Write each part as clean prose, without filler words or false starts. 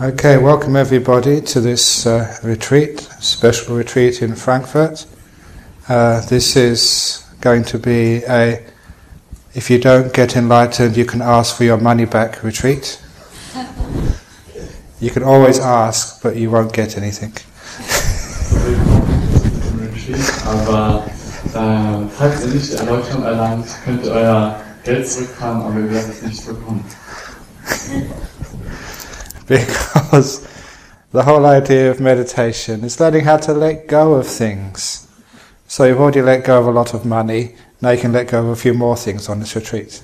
Okay, welcome everybody to this retreat, special retreat in Frankfurt. This is going to be a, if you don't get enlightened, you can ask for your money back retreat. You can always ask, but you won't get anything. Aber falls ihr nicht die Erleuchtung erlangt, könnt ihr euer Geld zurückfahren, aber ihr werdet es nicht bekommen. Because the whole idea of meditation is learning how to let go of things. So you've already let go of a lot of money, now you can let go of a few more things on this retreat.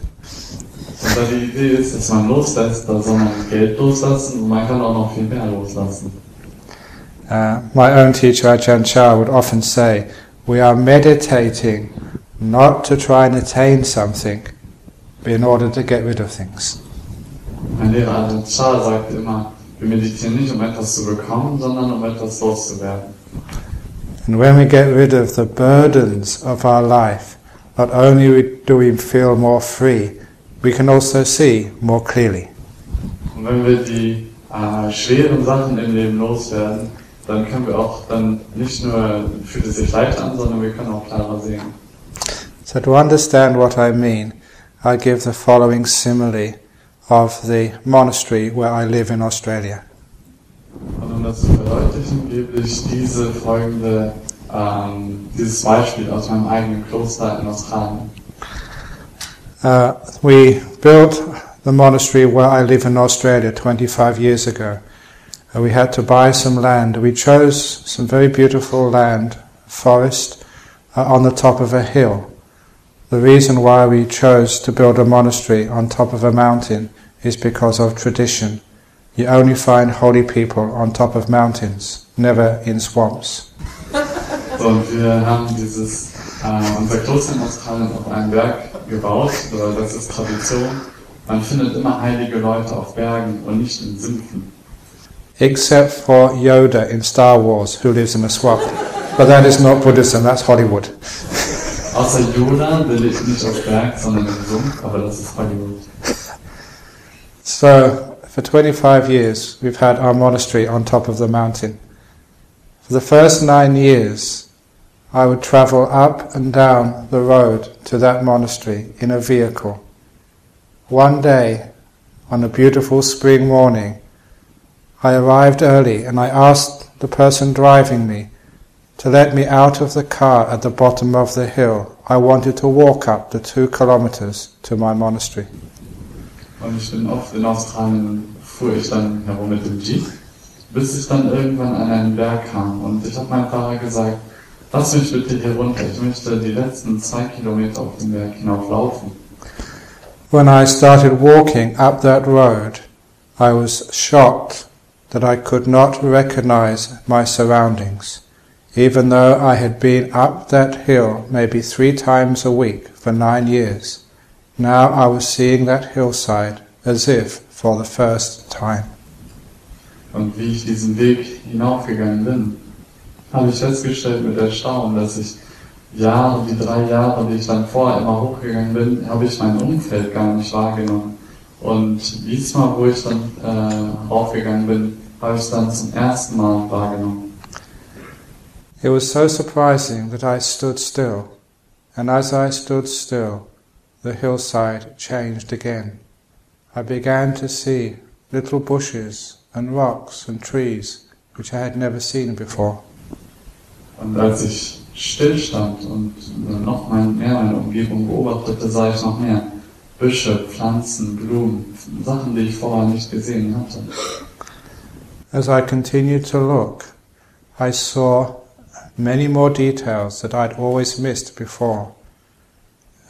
Und da die Idee ist, dass man loslässt, da soll man Geld loslassen und man kann auch noch viel mehr loslassen. My own teacher Ajahn Brahm would often say, we are meditating not to try and attain something, but in order to get rid of things. Mein Lehrer Ajahn Brahm sagt immer, wir meditieren nicht, um etwas zu bekommen, sondern um etwas loszuwerden. And when we get rid of the burdens of our life, not only do we feel more free, we can also see more clearly. Und wenn wir die schweren Sachen im Leben loswerden, dann können wir auch dann nicht nur fühlt es sich leicht an, sondern wir können auch klarer sehen. So to understand what I mean, I give the following simile of the monastery where I live in Australia. Und um das zu verdeutlichen, gebe ich dieses Beispiel aus meinem eigenen Kloster in Australien. We built the monastery where I live in Australia 25 years ago. We had to buy some land. We chose some very beautiful land, forest, on the top of a hill. The reason why we chose to build a monastery on top of a mountain is because of tradition. You only find holy people on top of mountains, never in swamps. So, und wir haben unser Kloster in Australien auf einem Berg gebaut, das ist Tradition. Man findet immer heilige Leute auf Bergen und nicht in Sümpfen. Except for Yoda in Star Wars, who lives in a swamp. But that is not Buddhism, that's Hollywood. Außer Yoda, der lebt nicht auf Berg, sondern im Sumpf, aber das ist Hollywood. So, for 25 years, we've had our monastery on top of the mountain. For the first 9 years, I would travel up and down the road to that monastery in a vehicle. One day, on a beautiful spring morning, I arrived early and I asked the person driving me to let me out of the car at the bottom of the hill. I wanted to walk up the 2 kilometers to my monastery. Und ich bin oft in Australien, fuhr ich dann herum mit dem Jeep, bis ich dann irgendwann an einen Berg kam. Und ich habe meinem Fahrer gesagt, lass mich bitte hier runter, ich möchte die letzten 2 Kilometer auf den Berg hinauflaufen. When I started walking up that road, I was shocked that I could not recognize my surroundings, even though I had been up that hill maybe 3 times a week for 9 years. Now I was seeing that hillside as if for the first time. Und wie ich diesen Weg hinaufgegangen bin, habe ich festgestellt mit Erstaunen, dass ich die 3 Jahre, die ich dann vorher immer hochgegangen bin, habe ich mein Umfeld gar nicht wahrgenommen. Und diesmal, wo ich dann raufgegangen bin, habe ich es dann zum ersten Mal wahrgenommen. It was so surprising that I stood still, and as I stood still, the hillside changed again. I began to see little bushes and rocks and trees which I had never seen before. Und als ich stillstand und noch mehr meine Umgebung beobachtete, sah ich noch mehr Büsche, Pflanzen, Blumen, Sachen, die ich vorher nicht gesehen hatte. As I continued to look, I saw many more details that I'd always missed before.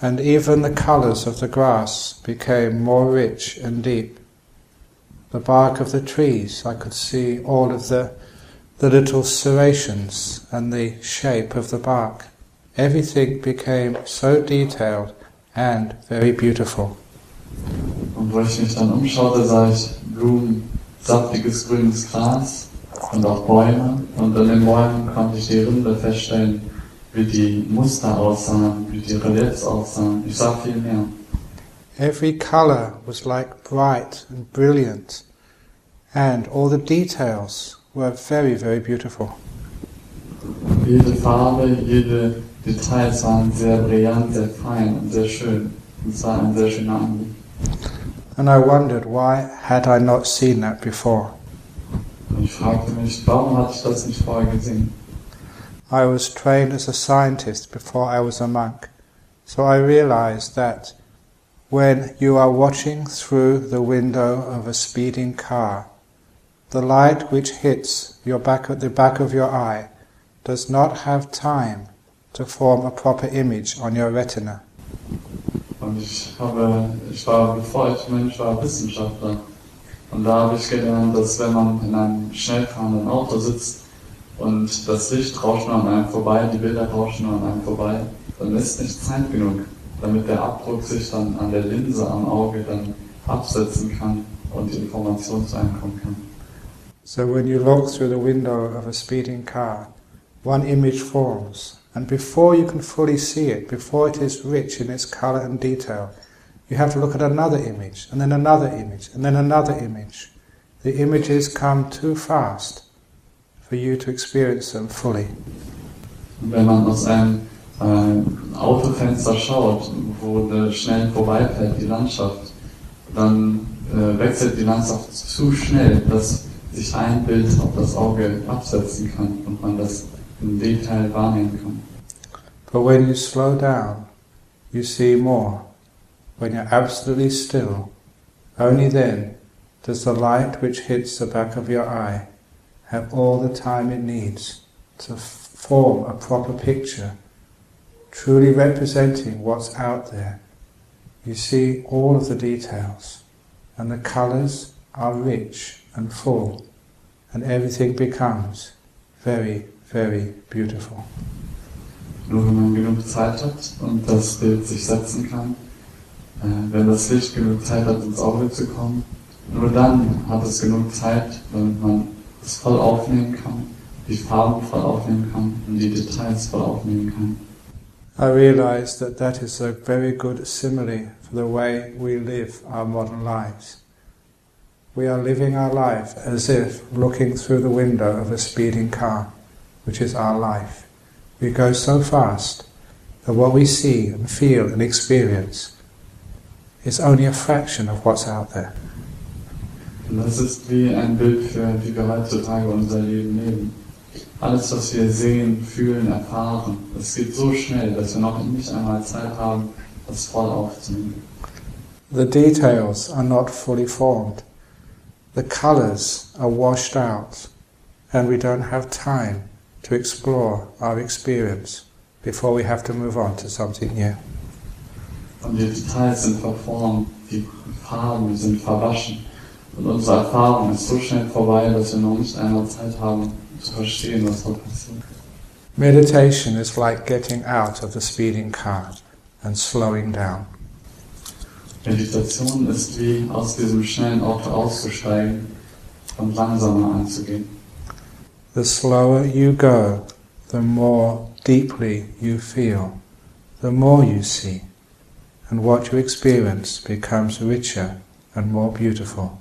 And even the colours of the grass became more rich and deep. The bark of the trees, I could see all of the little serrations and the shape of the bark. Everything became so detailed and very beautiful. Und wo ich mich dann umschaute, sah ich Blumen, saftiges grünes Gras und auch Bäume. Und an den Bäumen konnte ich die Rinde feststellen, wie die Muster aussahen, wie die Reliefs aussahen. Ich sah viel mehr. Every colour was like bright and brilliant. And all the details were very, very beautiful. Jede Farbe, jede Details waren sehr brillant, sehr fein und sehr schön. Und es war ein sehr schöner Anblick. And I wondered, why had I not seen that before? Und ich fragte mich, warum hatte ich das nicht vorher gesehen? I was trained as a scientist before I was a monk, so I realized that when you are watching through the window of a speeding car, the light which hits the back of your eye does not have time to form a proper image on your retina. Und bevor ich Mensch war, Wissenschaftler. Und da habe ich gelernt, dass wenn man in einem schnell fahrenden Auto sitzt und das Licht rauscht nur an einem vorbei, die Bilder rauschen nur an einem vorbei, dann ist nicht Zeit genug, damit der Abdruck sich dann an der Linse am Auge dann absetzen kann und die Information zu einem kommen kann. So when you look through the window of a speeding car, one image forms, and before you can fully see it, before it is rich in its color and detail, you have to look at another image, and then another image, and then another image. The images come too fast for you to experience them fully. Wenn man aus einem Autofenster schaut, wo schnell vorbeifährt die Landschaft, dann wechselt die Landschaft zu schnell, dass sich ein Bild auf das Auge absetzen kann und man das im Detail wahrnehmen kann. But when you slow down, you see more. When you're absolutely still, only then does the light which hits the back of your eye have all the time it needs to form a proper picture, truly representing what's out there. You see all of the details, and the colours are rich and full, and everything becomes very, very beautiful. Nur wenn man genug Zeit hat und das Bild sich setzen kann, wenn das Licht genug Zeit hat, ins Auge zu kommen, nur dann hat es genug Zeit, damit man es voll aufnehmen kann, die Farben voll aufnehmen kann und die Details voll aufnehmen kann. I realized that that is a very good simile for the way we live our modern lives. We are living our life as if looking through the window of a speeding car, which is our life. We go so fast that what we see and feel and experience is only a fraction of what's out there. Und das ist wie ein Bild für wie wir heutzutage unser Leben leben. Alles, was wir sehen, fühlen, erfahren, das geht so schnell, dass wir noch nicht einmal Zeit haben, das voll aufzunehmen. The details are not fully formed. The colours are washed out, and we don't have time to explore our experience before we have to move on to something new. Und die Details sind verformt, die Farben sind verwaschen. Und unsere Erfahrung ist so schnell vorbei, dass wir noch nicht einmal Zeit haben, zu verstehen, was dort passiert. Meditation is like getting out of the speeding car and slowing down. Meditation ist wie aus diesem schnellen Auto auszusteigen und langsamer anzugehen. The slower you go, the more deeply you feel, the more you see, and what you experience becomes richer and more beautiful.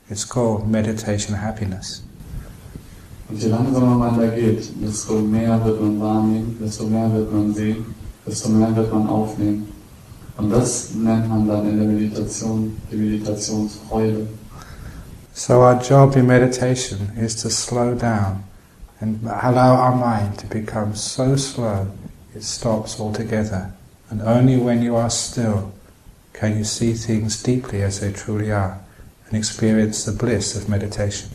It's called meditation happiness. Und je langsamer man da geht, desto mehr wird man wahrnehmen, desto mehr wird man sehen, desto mehr wird man aufnehmen. Und das nennt man dann in der Meditation die Meditationsfreude. So our job in meditation is to slow down and allow our mind to become so slow it stops altogether. And only when you are still can you see things deeply as they truly are and experience the bliss of meditation.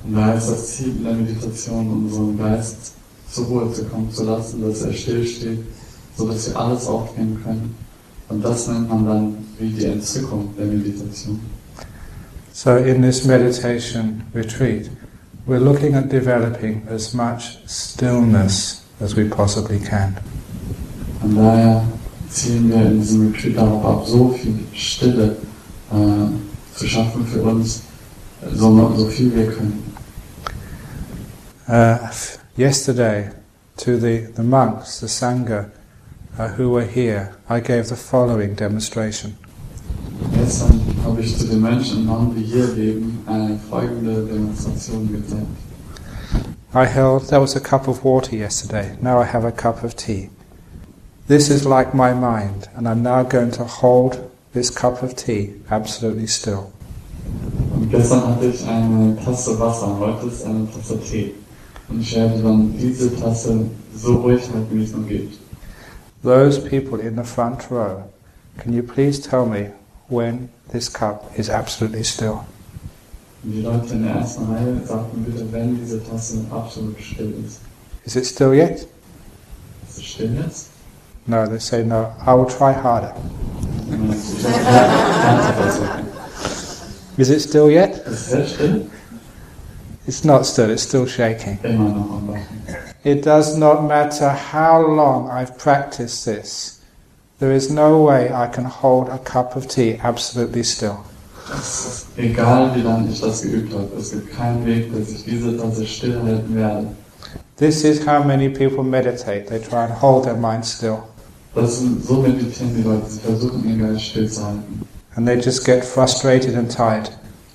Und daher ist das Ziel in der Meditation, unseren Geist zur Ruhe zu kommen zu lassen, dass er stillsteht, sodass wir alles aufnehmen können. Und das nennt man dann wie die Entzückung der Meditation. So in this meditation retreat, we're looking at developing as much stillness as we possibly can. Von daher zielen wir in diesem Retreat darauf ab, so viel Stille zu schaffen für uns, so viel wir können. Yesterday, to the monks, the Sangha, who were here, I gave the following demonstration. Gestern habe ich zu den Menschen und Nonnen, die hier leben, eine folgende Demonstration gezeigt. That was a cup of water yesterday, now I have a cup of tea. This is like my mind, and I'm now going to hold this cup of tea absolutely still. Und gestern hatte ich eine Tasse Wasser, heute ist eine Tasse Tee. Und ich werde dann diese Tasse so ruhig halten, wie es nur geht. Those people in the front row, can you please tell me when this cup is absolutely still? Und die Leute in der ersten Reihe sagten bitte, wenn diese Tasse absolut still ist. Is it still yet? Ist es still jetzt? No, they say no. I will try harder. Is it still yet? Ist es still? It's not still, it's still shaking. Immer noch am Wachen. It does not matter how long I've practiced this. There is no way I can hold a cup of tea absolutely still. Egal wie lange ich das geübt habe, es gibt keinen Weg, dass ich diese Tasse stillhalten werde. This is how many people meditate. They try and hold their mind still. So meditieren die Leute, sie versuchen ihren Geist stillzuhalten. And they just get frustrated and tired.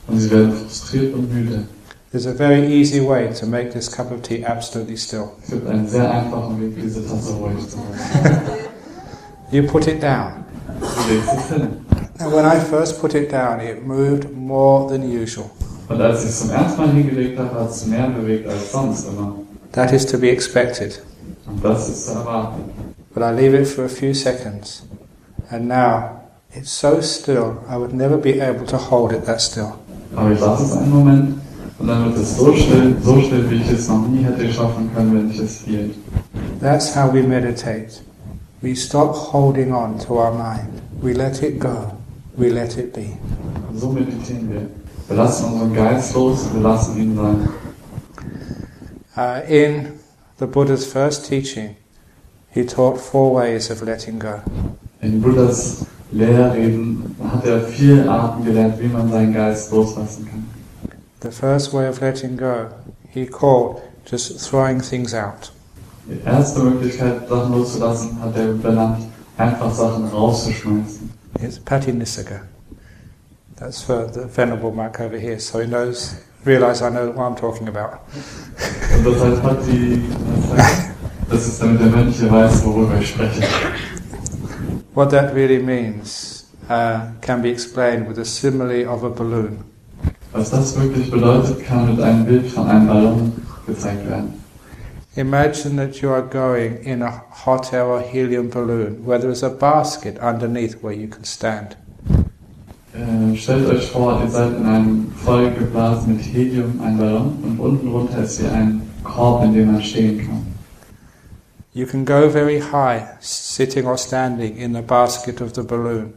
Und sie werden frustriert und müde. There's a very easy way to make this cup of tea absolutely still. Es gibt einen sehr einfachen Weg, diese Tasse ruhig zu halten. You put it down. Du legst es hin. And when I first put it down, it moved more than usual. Und als ich es zum ersten Mal hingelegt habe, hat es mehr bewegt als sonst immer. That is to be expected. Und das ist zu erwarten. But I leave it for a few seconds. And now, it's so still, I would never be able to hold it that still. Aber ich lasse es einen Moment und dann wird es so still, wie ich es noch nie hätte schaffen können, wenn ich es hielt. That's how we meditate. We stop holding on to our mind. We let it go. We let it be. Und so meditieren wir. Wir lassen unseren Geist los, wir lassen ihn sein. In the Buddha's first teaching, he taught 4 ways of letting go. In Buddhas Lehrreden hat 4 Arten gelehrt, wie man seinen Geist loslassen kann. The first way of letting go, he called just throwing things out. Die erste Möglichkeit, Sachen loszulassen, hat benannt, einfach Sachen rauszuschmeißen. It's Patinissaga. That's for the Venerable monk over here, so he realize I know what I'm talking about. Und das heißt das ist damit der Mönch weiß, worüber ich spreche. What that really means can be explained with a simile of a balloon. Was das wirklich bedeutet, kann mit einem Bild von einem Ballon gezeigt werden. Imagine that you are going in a hot air or helium balloon where there is a basket underneath where you can stand. Stellt euch vor, ihr seid in einem vollgeblasen mit Helium ein Ballon und unten runter ist hier ein Korb, in dem man stehen kann. You can go very high, sitting or standing in the basket of the balloon,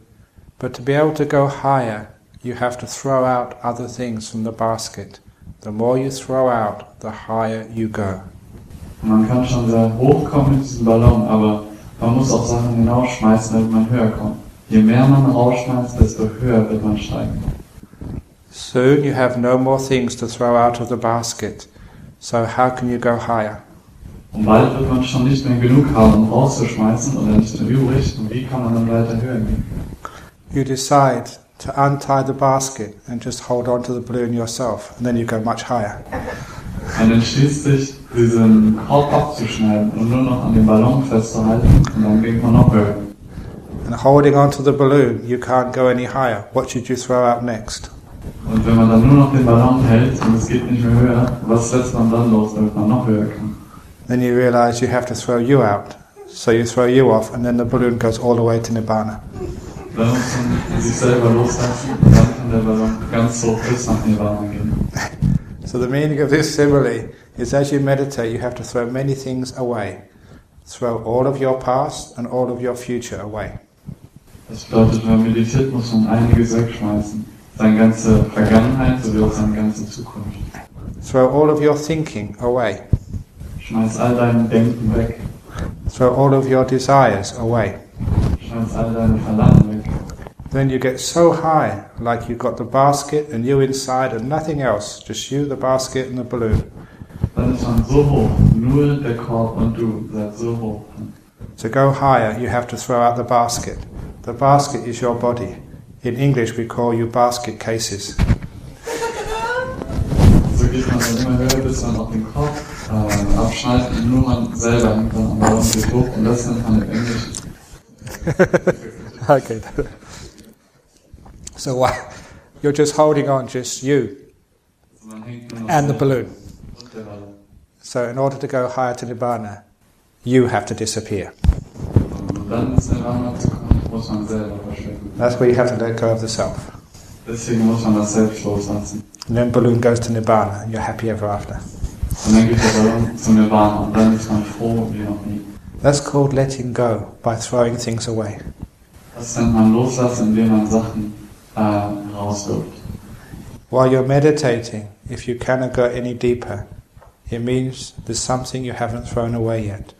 but to be able to go higher, you have to throw out other things from the basket. The more you throw out, the higher you go. Man kann schon sehr hoch kommen mit diesem Ballon, aber man muss auch Sachen hinausschmeißen, damit man höher kommt. Je mehr man rausschmeißt, desto höher wird man steigen. Soon you have no more things to throw out of the basket, so how can you go higher? Und bald wird man schon nicht mehr genug haben, um rauszuschmeißen oder nicht mehr übrig. Und wie kann man dann weiter höher gehen? You decide to untie the basket and just hold on to the balloon yourself, and then you go much higher. Man entschließt sich, diesen Korb abzuschneiden und nur noch an dem Ballon festzuhalten und dann geht man noch höher. And holding on to the balloon, you can't go any higher. What should you throw out next? Und wenn man dann nur noch den Ballon hält und es geht nicht mehr höher, was lässt man dann los, damit man noch höher kann? Then you realize you have to throw you out. So you throw you off and then the balloon goes all the way to Nibbana. Dann muss man sich selber loslassen und dann kann der Ballon ganz hoch bis nach Nibbana gehen. So the meaning of this simile is as you meditate you have to throw many things away. Throw all of your past and all of your future away. Das bedeutet, wenn man meditiert, muss man einiges wegschmeißen. Seine ganze Vergangenheit sowie auch seine ganze Zukunft. Throw all of your thinking away. Schmeiß all dein Denken weg. Throw all of your desires away. Schmeiß all deine Verlangen weg. Then you get so high, like you've got the basket and you inside and nothing else, just you, the basket and the balloon. Dann ist man so hoch, nur der Korb und du seid so hoch. To go higher, you have to throw out the basket. The basket is your body. In English we call you basket cases. So geht man dann immer höher, bis man auf den Kopf abschneidet und nur man selber hängt dann am Baum geht hoch und das nennt man im Englischen. Okay. So you're just holding on, just you and the balloon. So in order to go higher to Nibbana, you have to disappear. Und dann ins Nirvana zu kommen, muss man selber verschwinden. That's where you have to let go of the self. Deswegen muss man das selbst loslassen. And then balloon goes to Nibbana and you're happy ever after. Und dann geht der Ballon zum Nirvana und dann ist man froh wie noch nie. That's called letting go by throwing things away. Das nennt man loslassen, indem man Sachen rauswirft. While you're meditating, if you cannot go any deeper, it means there's something you haven't thrown away yet.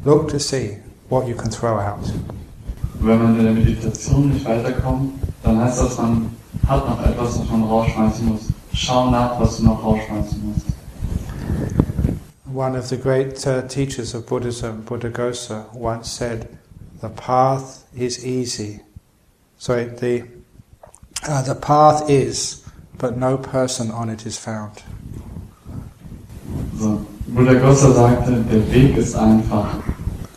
Look to see what you can throw out. Wenn man in der Meditation nicht weiterkommt, dann heißt das, man hat noch etwas, was man rausschmeißen muss. Schau nach, was du noch rausschmeißen musst. One of the great teachers of Buddhism, Buddhaghosa, once said, "The path is easy." Sorry, the path is, but no person on it is found. So, Buddhaghosa sagte, der Weg ist einfach,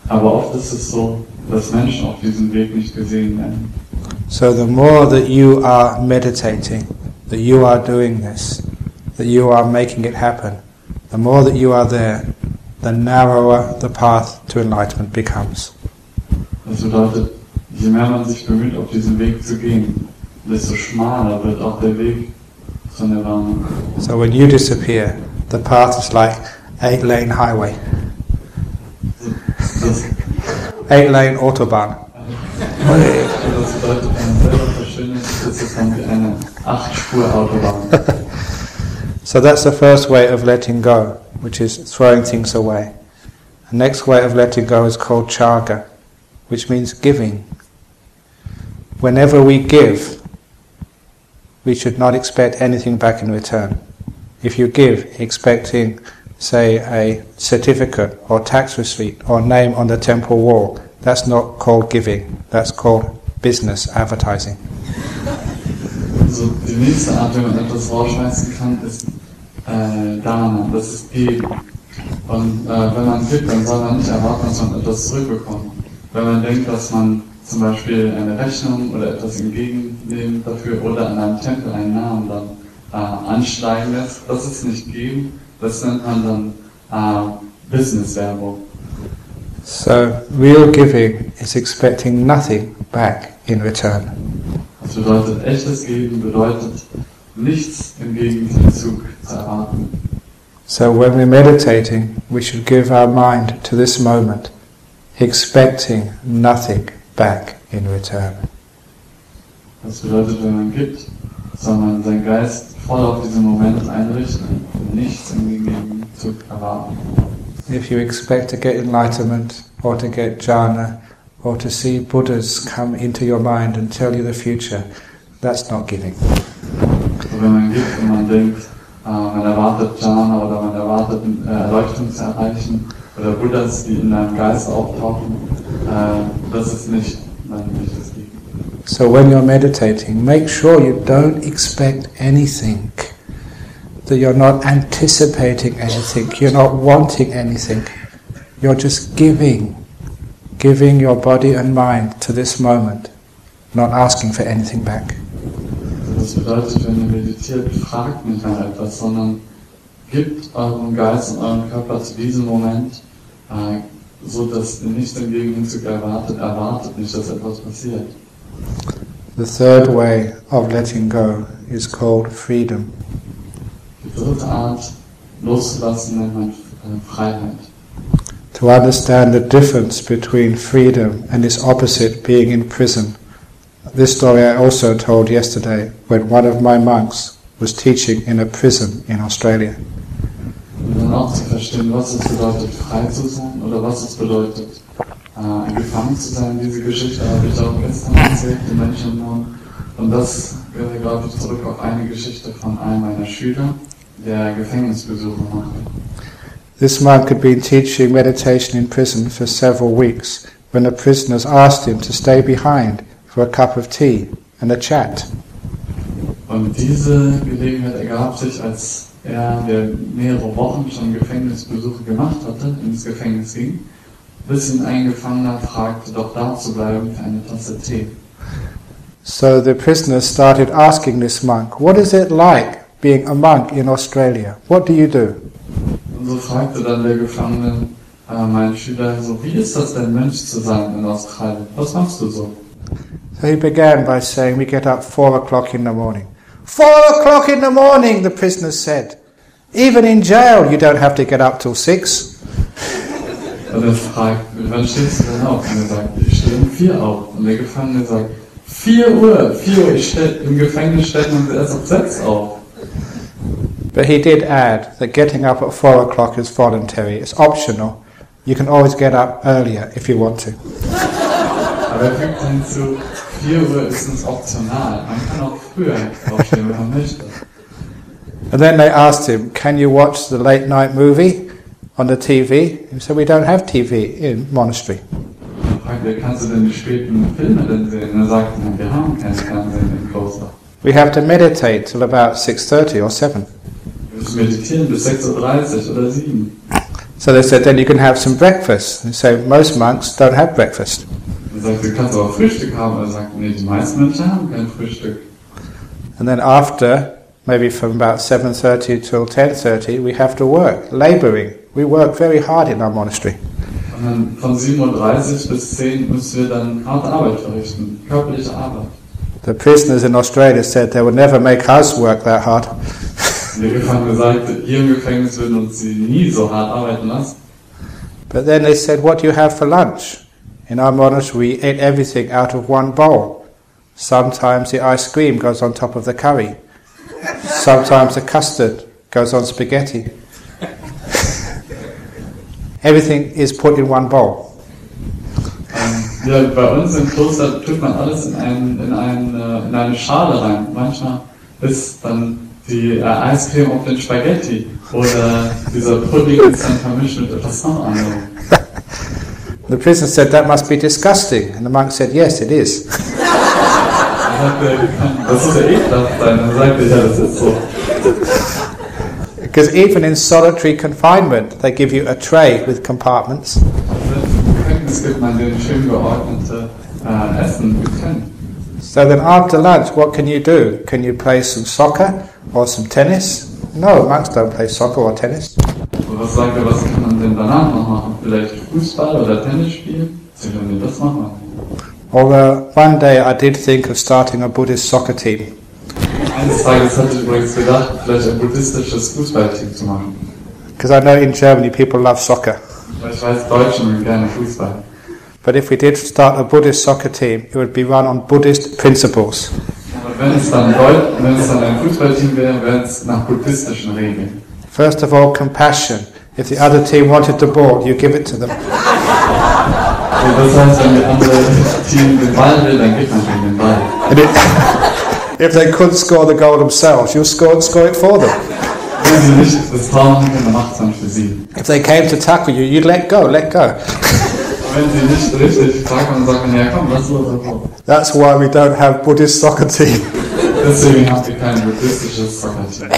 aber oft ist es so, dass Menschen auf diesem Weg nicht gesehen werden. So the more that you are meditating, that you are doing this, that you are making it happen, the more that you are there, the narrower the path to enlightenment becomes. Das bedeutet, je mehr man sich bemüht, auf diesen Weg zu gehen, desto schmaler wird auch der Weg zur Nirvana. So when you disappear, the path is like 8-lane highway. 8-lane Autobahn. Das bedeutet, wenn man selber verschwindet, ist es dann wie eine 8-Spur-Autobahn. So that's the first way of letting go, which is throwing things away. The next way of letting go is called chaga, which means giving. Whenever we give, we should not expect anything back in return. If you give expecting, say, a certificate or tax receipt or name on the temple wall, that's not called giving, that's called business advertising. Also die nächste Art, wie man etwas rausschmeißen kann, ist Dharma, das ist Geben. Und wenn man gibt, dann soll man nicht erwarten, dass man etwas zurückbekommt. Wenn man denkt, dass man zum Beispiel eine Rechnung oder etwas entgegennimmt dafür oder an einem Tempel einen Namen dann anschlagen lässt, das ist nicht Geben, das nennt man dann Business-Werbung. So real giving is expecting nothing back in return. Das bedeutet, echtes Geben bedeutet, nichts im Gegenzug zu erwarten. So when we're meditating, we should give our mind to this moment, expecting nothing back in return. Das bedeutet, wenn man gibt, soll man seinen Geist voll auf diesen Moment einrichten und nichts im Gegenzug erwarten. If you expect to get enlightenment, or to get jhana, or to see Buddhas come into your mind and tell you the future, that's not giving. So, wenn man gibt und man denkt, man erwartet Jhana oder man erwartet Erleuchtung zu erreichen oder Buddhas, die in deinem Geist auftauchen, das ist nicht das Geben. So when you're meditating, make sure you don't expect anything, that you're not anticipating anything, you're not wanting anything, you're just giving your body and mind to this moment, not asking for anything back. Das bedeutet, wenn ihr meditiert, fragt nicht nach etwas, sondern gebt euren Geist und euren Körper zu diesem Moment, so dass ihr nicht im Gegenzug erwartet nicht, dass etwas passiert. The third way of letting go is called freedom. Die dritte Art, loszulassen, nennt man Freiheit. To understand the difference between freedom and its opposite, being in prison. This story I also told yesterday when one of my monks was teaching in a prison in Australia. Und dann auch zu verstehen, was es bedeutet, frei zu sein oder was es bedeutet, gefangen zu sein. Diese Geschichte habe ich auch gestern erzählt, die Menschen. Und das geht, glaube ich, zurück auf eine Geschichte von einem meiner Schüler, der Gefängnisbesuche machte. This monk had been teaching meditation in prison for several weeks when the prisoners asked him to stay behind for a cup of tea and a chat. Und diese Gelegenheit ergab sich, als er, der mehrere Wochen schon Gefängnisbesuche gemacht hatte, ins Gefängnis ging, bis ihn ein Gefangener fragte, doch da zu bleiben für eine Tasse Tee. So the prisoners started asking this monk, what is it like being a monk in Australia? What do you do? Und so fragte dann der Gefangene meinen Schüler, so, wie ist das denn, Mönch zu sein in Australien? Was machst du so? So he began by saying, we get up 4 o'clock in the morning. 4 o'clock in the morning, the prisoners said. Even in jail you don't have to get up till 6. Und er fragt, wann stehst du denn auf? Und er sagt, ich stehe um 4 auf. Und der Gefangene sagt, 4 Uhr, im Gefängnis stellt man erst um 6 auf. But he did add that getting up at 4 o'clock is voluntary, it's optional. You can always get up earlier if you want to. Aber er fügt hinzu, 4 Uhr ist uns optional. Man kann auch früher aufstehen, wenn man möchte. And then they asked him, can you watch the late night movie on the TV? He said, we don't have TV in monastery. Dann fragt er, kannst du denn die späten Filme denn sehen? Und er sagt, wir haben kein Fernsehen im Kloster. We have to meditate till about 6:30 or 7. Wir müssen meditieren bis 6:30 oder 7. So they said, then you can have some breakfast. They say, most monks don't have breakfast. Er sagt, du kannst aber Frühstück haben. Er sagt, nee, die meisten Menschen haben kein Frühstück. And then after, maybe from about 7:30 till 10:30, we have to work, labouring. We work very hard in our monastery. Und dann von 7:30 bis 10 müssen wir dann harte Arbeit verrichten, körperliche Arbeit. The prisoners in Australia said they would never make us work that hard. Der Gefangene sagte, hier im Gefängnis würden uns sie nie so hart arbeiten lassen. But then they said, what do you have for lunch? In our monastery we ate everything out of one bowl. Sometimes the ice cream goes on top of the curry. Sometimes the custard goes on spaghetti. Everything is put in one bowl. Ja, bei uns im Kloster tut man alles in eine Schale rein. Manchmal ist dann die Eiscreme auf den Spaghetti oder dieser Pudding ist dann vermischt mit etwas noch anderem. The prisoner said, that must be disgusting. And the monk said, yes, it is. Das muss ja ekelhaft sein. Dann sagte ja, das ist so. Because even in solitary confinement, they give you a tray with compartments. Es gibt man den schön geordnete Essen mit Können. So then after lunch, what can you do? Can you play some soccer or some tennis? No, monks don't play soccer or tennis. Und was sagt er, was kann man denn danach noch machen? Vielleicht Fußball oder Tennis spielen? Sie können das machen. Although one day I did think of starting a Buddhist soccer team. Eines Tages hatte ich übrigens gedacht, vielleicht ein buddhistisches Fußballteam zu machen. Because I know in Germany people love soccer. Weil ich weiß, Deutsche mögen gerne Fußball. But if we did start a Buddhist soccer team, it would be run on Buddhist principles. Aber wenn es dann ein Fußballteam wäre, wäre es nach buddhistischen Regeln. First of all, compassion. If the other team wanted the ball, you give it to them. Und das heißt, wenn die andere Team den Ball will, dann gibt man ihnen den Ball. And if they couldn't score the goal themselves, you'll score it for them. Wenn sie nicht das Tor machen können, dann macht es dann für sie. If they came to tackle you, you'd let go. Wenn sie nicht richtig tackeln und sagen, ja komm, lass los. That's why we don't have Buddhist soccer team. Deswegen haben wir kein buddhistisches Soccer-Team.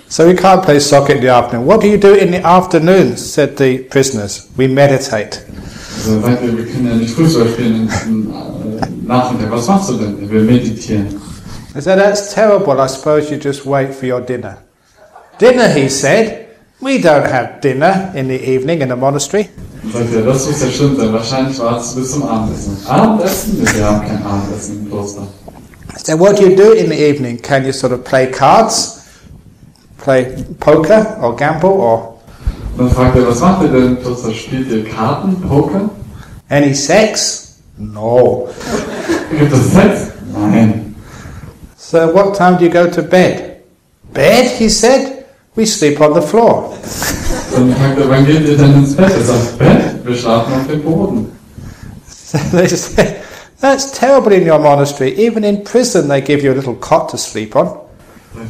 So we can't play soccer in the afternoon. What do you do in the afternoon? Said the prisoners. We meditate. Also wir können ja nicht Fußball spielen am Nachmittag. Was machst du denn? Wir meditieren. I said, that's terrible. I suppose you just wait for your dinner. Dinner, he said. We don't have dinner in the evening in the monastery. Und sagt er, das muss ja schlimm sein. Wahrscheinlich wartest du bis zum Abendessen. Abendessen? Wir haben kein Abendessen im Kloster. I said, what do you do in the evening? Can you sort of play cards? Play poker or gamble or... Dann fragt er, was macht ihr denn im Kloster? Spielt ihr Karten, Poker? Any sex? No. Gibt es Sex? Nein. So what time do you go to bed? Bed, he said. We sleep on the floor. Dann fragt er, wann geht ihr denn ins Bett? Er sagt, Bett? Wir schlafen auf dem Boden. So they said, that's terrible in your monastery. Even in prison they give you a little cot to sleep on.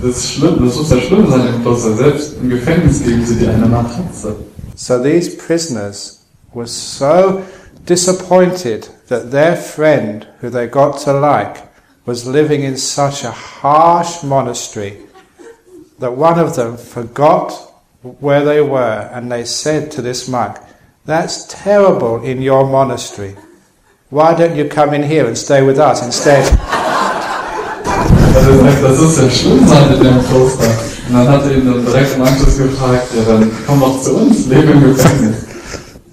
Das ist schlimm, das muss ja schlimm sein im Kloster. Selbst im Gefängnis geben sie dir eine Matratze. So these prisoners were so disappointed that their friend, who they got to like, was living in such a harsh monastery that one of them forgot where they were and they said to this monk, "That's terrible in your monastery. Why don't you come in here and stay with us instead?" Also er sagt, das ist ja schlimm sein in dem Kloster. Und dann hat er ihn dann direkt im Anschluss gefragt, ja dann komm doch zu uns, lebe im Gefängnis.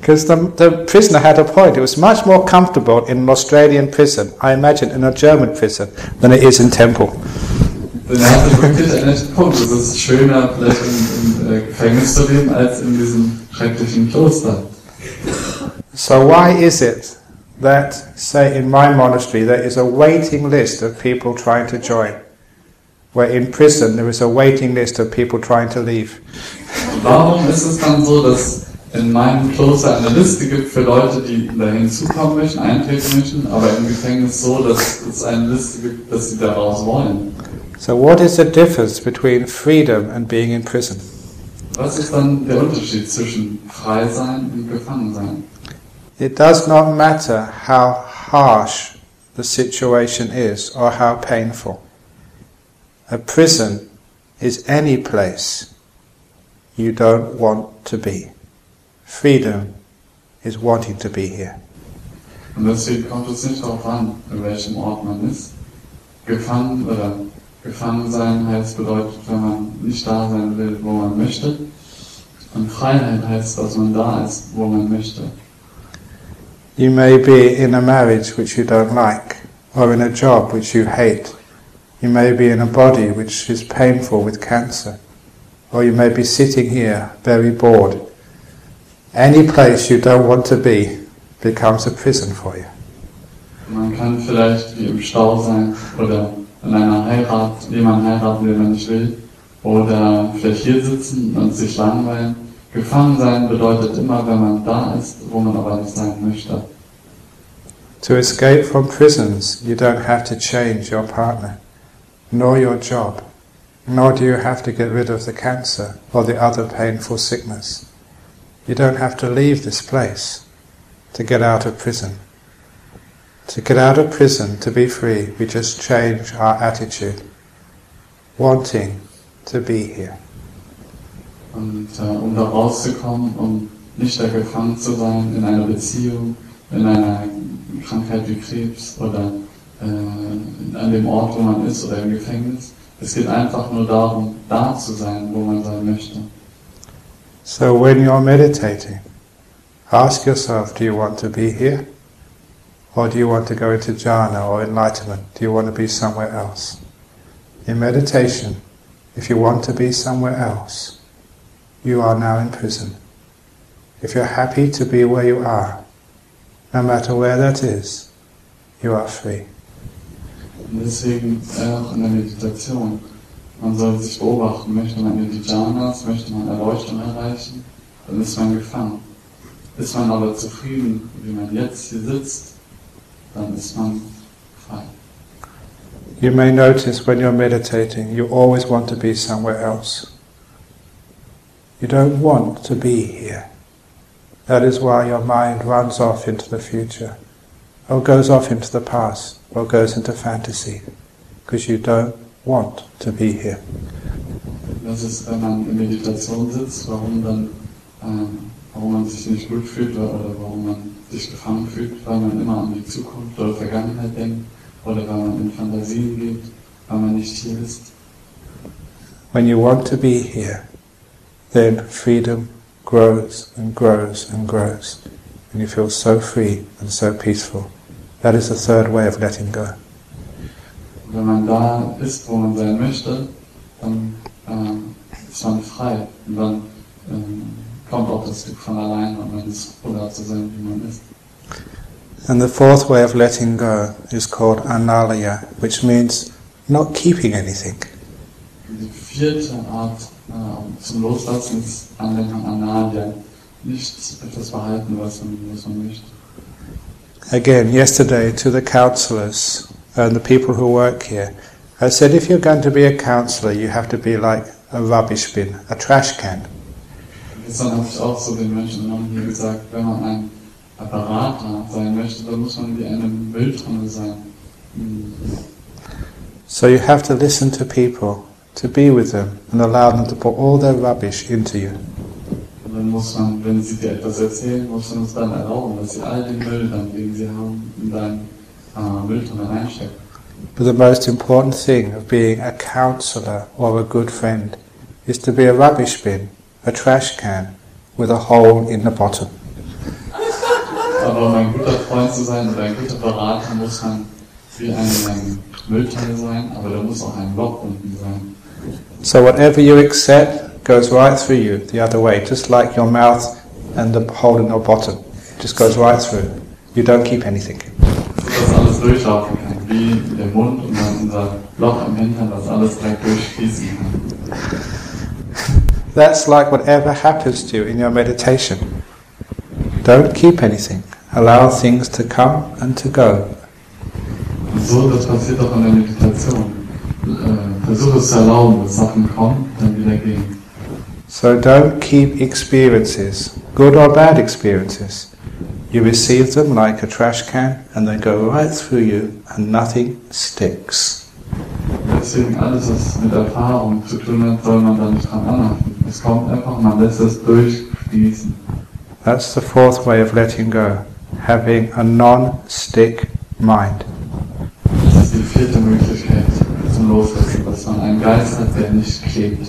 Because the prisoner had a point. It was much more comfortable in an Australian prison, I imagine, in a German prison, than it is in temple. Denn er hatte wirklich einen echten Punkt. Es ist schöner, vielleicht im Gefängnis zu leben, als in diesem schrecklichen Kloster. So why is it that, say in my monastery, there is a waiting list of people trying to join, where in prison there is a waiting list of people trying to leave? Warum ist es dann so, dass in meinem Kloster eine Liste gibt für Leute, die da hinzukommen möchten, eintreten möchten, aber im Gefängnis so, dass es eine Liste gibt, dass sie da raus wollen? So what is the difference between freedom and being in prison? Was ist dann der Unterschied zwischen frei sein und gefangen sein? It does not matter how harsh the situation is or how painful. A prison is any place you don't want to be. Freedom is wanting to be here. Und deswegen kommt es nicht darauf an, in welchem Ort man ist. Gefangen sein heißt bedeutet, wenn man nicht da sein will, wo man möchte. Und Freiheit heißt, dass man da ist, wo man möchte. You may be in a marriage which you don't like, or in a job which you hate. You may be in a body which is painful with cancer, or you may be sitting here very bored. Any place you don't want to be becomes a prison for you. Man kann vielleicht wie im Stau sein oder in einer Heirat, jemanden heiraten, den man nicht will, oder vielleicht hier sitzen und sich langweilen. Gefangen sein bedeutet immer, wenn man da ist, wo man aber nicht sein möchte. To escape from prisons, you don't have to change your partner, nor your job, nor do you have to get rid of the cancer or the other painful sickness. You don't have to leave this place to get out of prison. To get out of prison, to be free, we just change our attitude, wanting to be here. Und um da rauszukommen, um nicht da gefangen zu sein in einer Beziehung, in einer Krankheit wie Krebs oder an dem Ort, wo man ist oder im Gefängnis. Es geht einfach nur darum, da zu sein, wo man sein möchte. So when you're meditating, ask yourself, do you want to be here? Or do you want to go into jhana or enlightenment? Do you want to be somewhere else? In meditation, if you want to be somewhere else, you are now in prison. If you're happy to be where you are, no matter where that is, you are free. Und deswegen auch in der Meditation. Man soll sich beobachten, möchte man in die Jhanas, möchte man Erleuchtung erreichen, dann ist man gefangen. Ist man aber zufrieden, wie man jetzt hier sitzt, dann ist man frei. You may notice when you're meditating, you always want to be somewhere else. You don't want to be here. That is why your mind runs off into the future, or goes off into the past, or goes into fantasy, because you don't want to be here. Das ist, wenn man in Meditation sitzt, warum man sich nicht gut fühlt oder warum man sich gefangen fühlt, weil man immer an die Zukunft oder Vergangenheit denkt oder weil man in Fantasien lebt, weil man nicht hier ist. When you want to be here, then freedom grows and grows and grows, and you feel so free and so peaceful. That is the third way of letting go. Wenn man da ist, wo man sein möchte, dann ist man frei und dann kommt auch das Glück von allein und man ist froh da zu sein, wie man ist. And the fourth way of letting go is called analaya, which means not keeping anything. Die vierte Art zum Loslassen ist Anlehnung Analia, nicht etwas behalten, was man möchte. Again, yesterday to the counselors and the people who work here, I said if you're going to be a counselor, you have to be like a rubbish bin, a trash can. Gestern habe ich auch so den Menschen hier gesagt, wenn man ein Berater sein möchte, dann muss man wie eine Mülltonne sein. So you have to listen to people, to be with them, and allow them to put all their rubbish into you. Und dann muss man, wenn sie dir etwas erzählen, muss man es dann erlauben, dass sie all den Müll, dann, den sie haben, in deinen Mülltonne reinstecken. But the most important thing of being a counselor or a good friend is to be a rubbish bin, a trash can, with a hole in the bottom. Aber um ein guter Freund zu sein oder ein guter Berater muss man wie eine Mülltonne sein, aber da muss auch ein Loch unten sein. So whatever you accept goes right through you the other way, just like your mouth and the hole in your bottom. It just goes right through. You don't keep anything. So dass alles durchlaufen kann, wie der Mund und dann unser Loch im Hintern, dass alles direkt durchfließen kann. That's like whatever happens to you in your meditation. Don't keep anything. Allow things to come and to go. Und so, das passiert auch in der Meditation. Versuche es zu erlauben, dass Sachen kommen, dann wieder gehen. So don't keep experiences, good or bad experiences. You receive them like a trash can and they go right through you and nothing sticks. Deswegen alles, was mit Erfahrung zu tun hat, soll man da nicht dran anhaften. Es kommt einfach, man lässt es durchfließen. That's the fourth way of letting go, having a non-stick mind. Das ist die vierte Möglichkeit zum Loslassen, dass man einen Geist hat, der nicht klebt.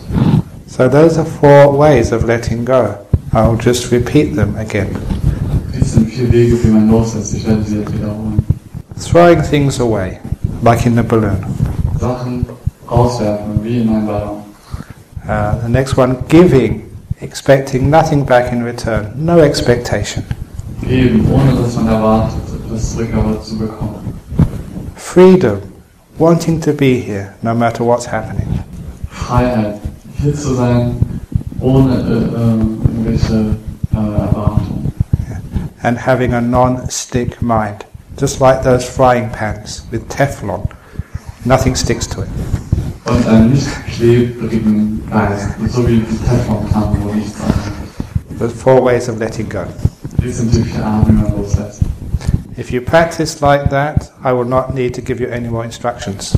So those are 4 ways of letting go. I'll just repeat them again. Dies sind 4 Wege, wie man loslässt. Ich werde sie jetzt wiederholen. Throwing things away, like in the balloon. Sachen rauswerfen, wie in einem Ballon. The next one, giving, expecting nothing back in return. No expectation. Geben, ohne dass man erwartet, etwas zurück zu bekommen. Freedom, wanting to be here, no matter what's happening. Freiheit, hier zu sein, ohne irgendwelche Erwartungen. And having a non-stick mind, just like those frying pans with Teflon. Nothing sticks to it. Und einen nicht klebrigen Geist, so wie die Teflon-Pfanne, wo nichts anhängt. There's 4 ways of letting go. Dies sind die 4 Arten, wie man loslässt. If you practice like that, I will not need to give you any more instructions.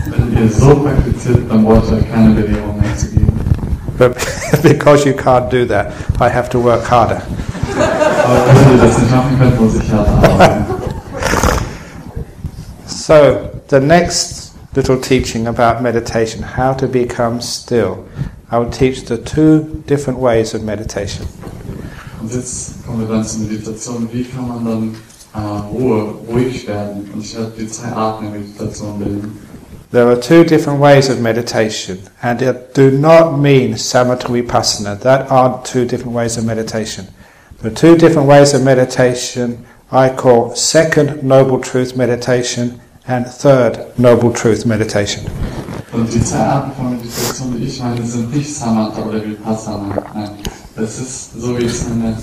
Wenn ihr so praktiziert, dann brauche ich euch keine Belehrungen mehr zu geben. But because you can't do that, I have to work harder. Aber wenn ihr das nicht machen könnt, muss ich härter arbeiten. So, the next little teaching about meditation, how to become still. I will teach the 2 different ways of meditation. Und jetzt kommen wir dann zur Meditation. Wie kann man dann ruhig werden? Und ich werde die 2 Arten der Meditation bilden. There are 2 different ways of meditation, and it do not mean samatha vipassana. That aren't 2 different ways of meditation. The 2 different ways of meditation I call second noble truth meditation and third noble truth meditation. Und die 2 Arten von Meditation, die ich meine, sind nicht Samatha oder Vipassana. Nein, das ist, so wie ich es nenne,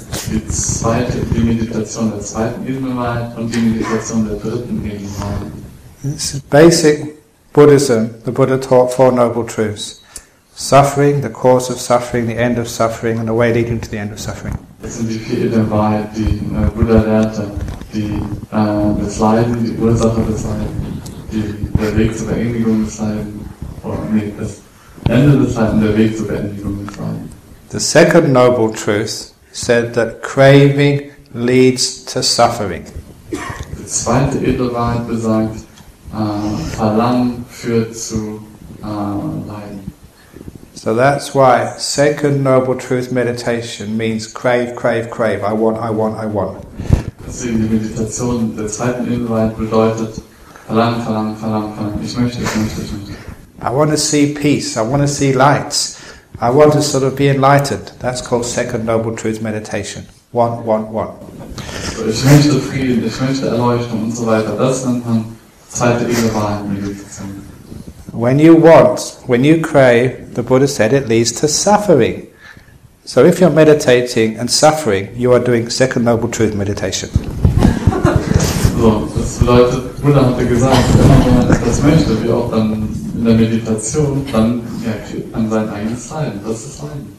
die Meditation der 2. Ebenwahrheit und die Meditation der 3. Ebenwahrheit. This is basic Buddhism. The Buddha taught 4 noble truths. Suffering, the cause of suffering, the end of suffering, and the way leading to the end of suffering. Das sind die 4 Ebenwahrheit, die Buddha lehrte. Das Leiden, die Ursache des Leidens, der Weg zur Beendigung des Leidens. Das Ende des Leidens, der Weg zur Beendigung des Leidens. The second noble truth said that craving leads to suffering. Die 2. Edelwahrheit besagt, Verlangen führt zu Leiden. So that's why second noble truth meditation means crave, crave, crave. I want, I want, I want. Deswegen die Meditation der 2. Edelwahrheit bedeutet Verlangen, Verlangen, Verlangen, Verlangen. Ich möchte, ich möchte, ich möchte. I want to see peace. I want to see lights. I want to sort of be enlightened. That's called second noble truth meditation. Want, want, want. So, ich möchte Frieden, ich möchte Erleuchtung und so weiter. Das nennt man 2. Edelwahrheit Meditation. When you want, when you crave, the Buddha said it leads to suffering. So if you're meditating and suffering, you are doing second noble truth meditation. So, das bedeutet, Buddha hatte gesagt, immer wenn man etwas möchte, wie auch dann in der Meditation, dann kriegt man sein eigenes Leiden. Das ist Leiden.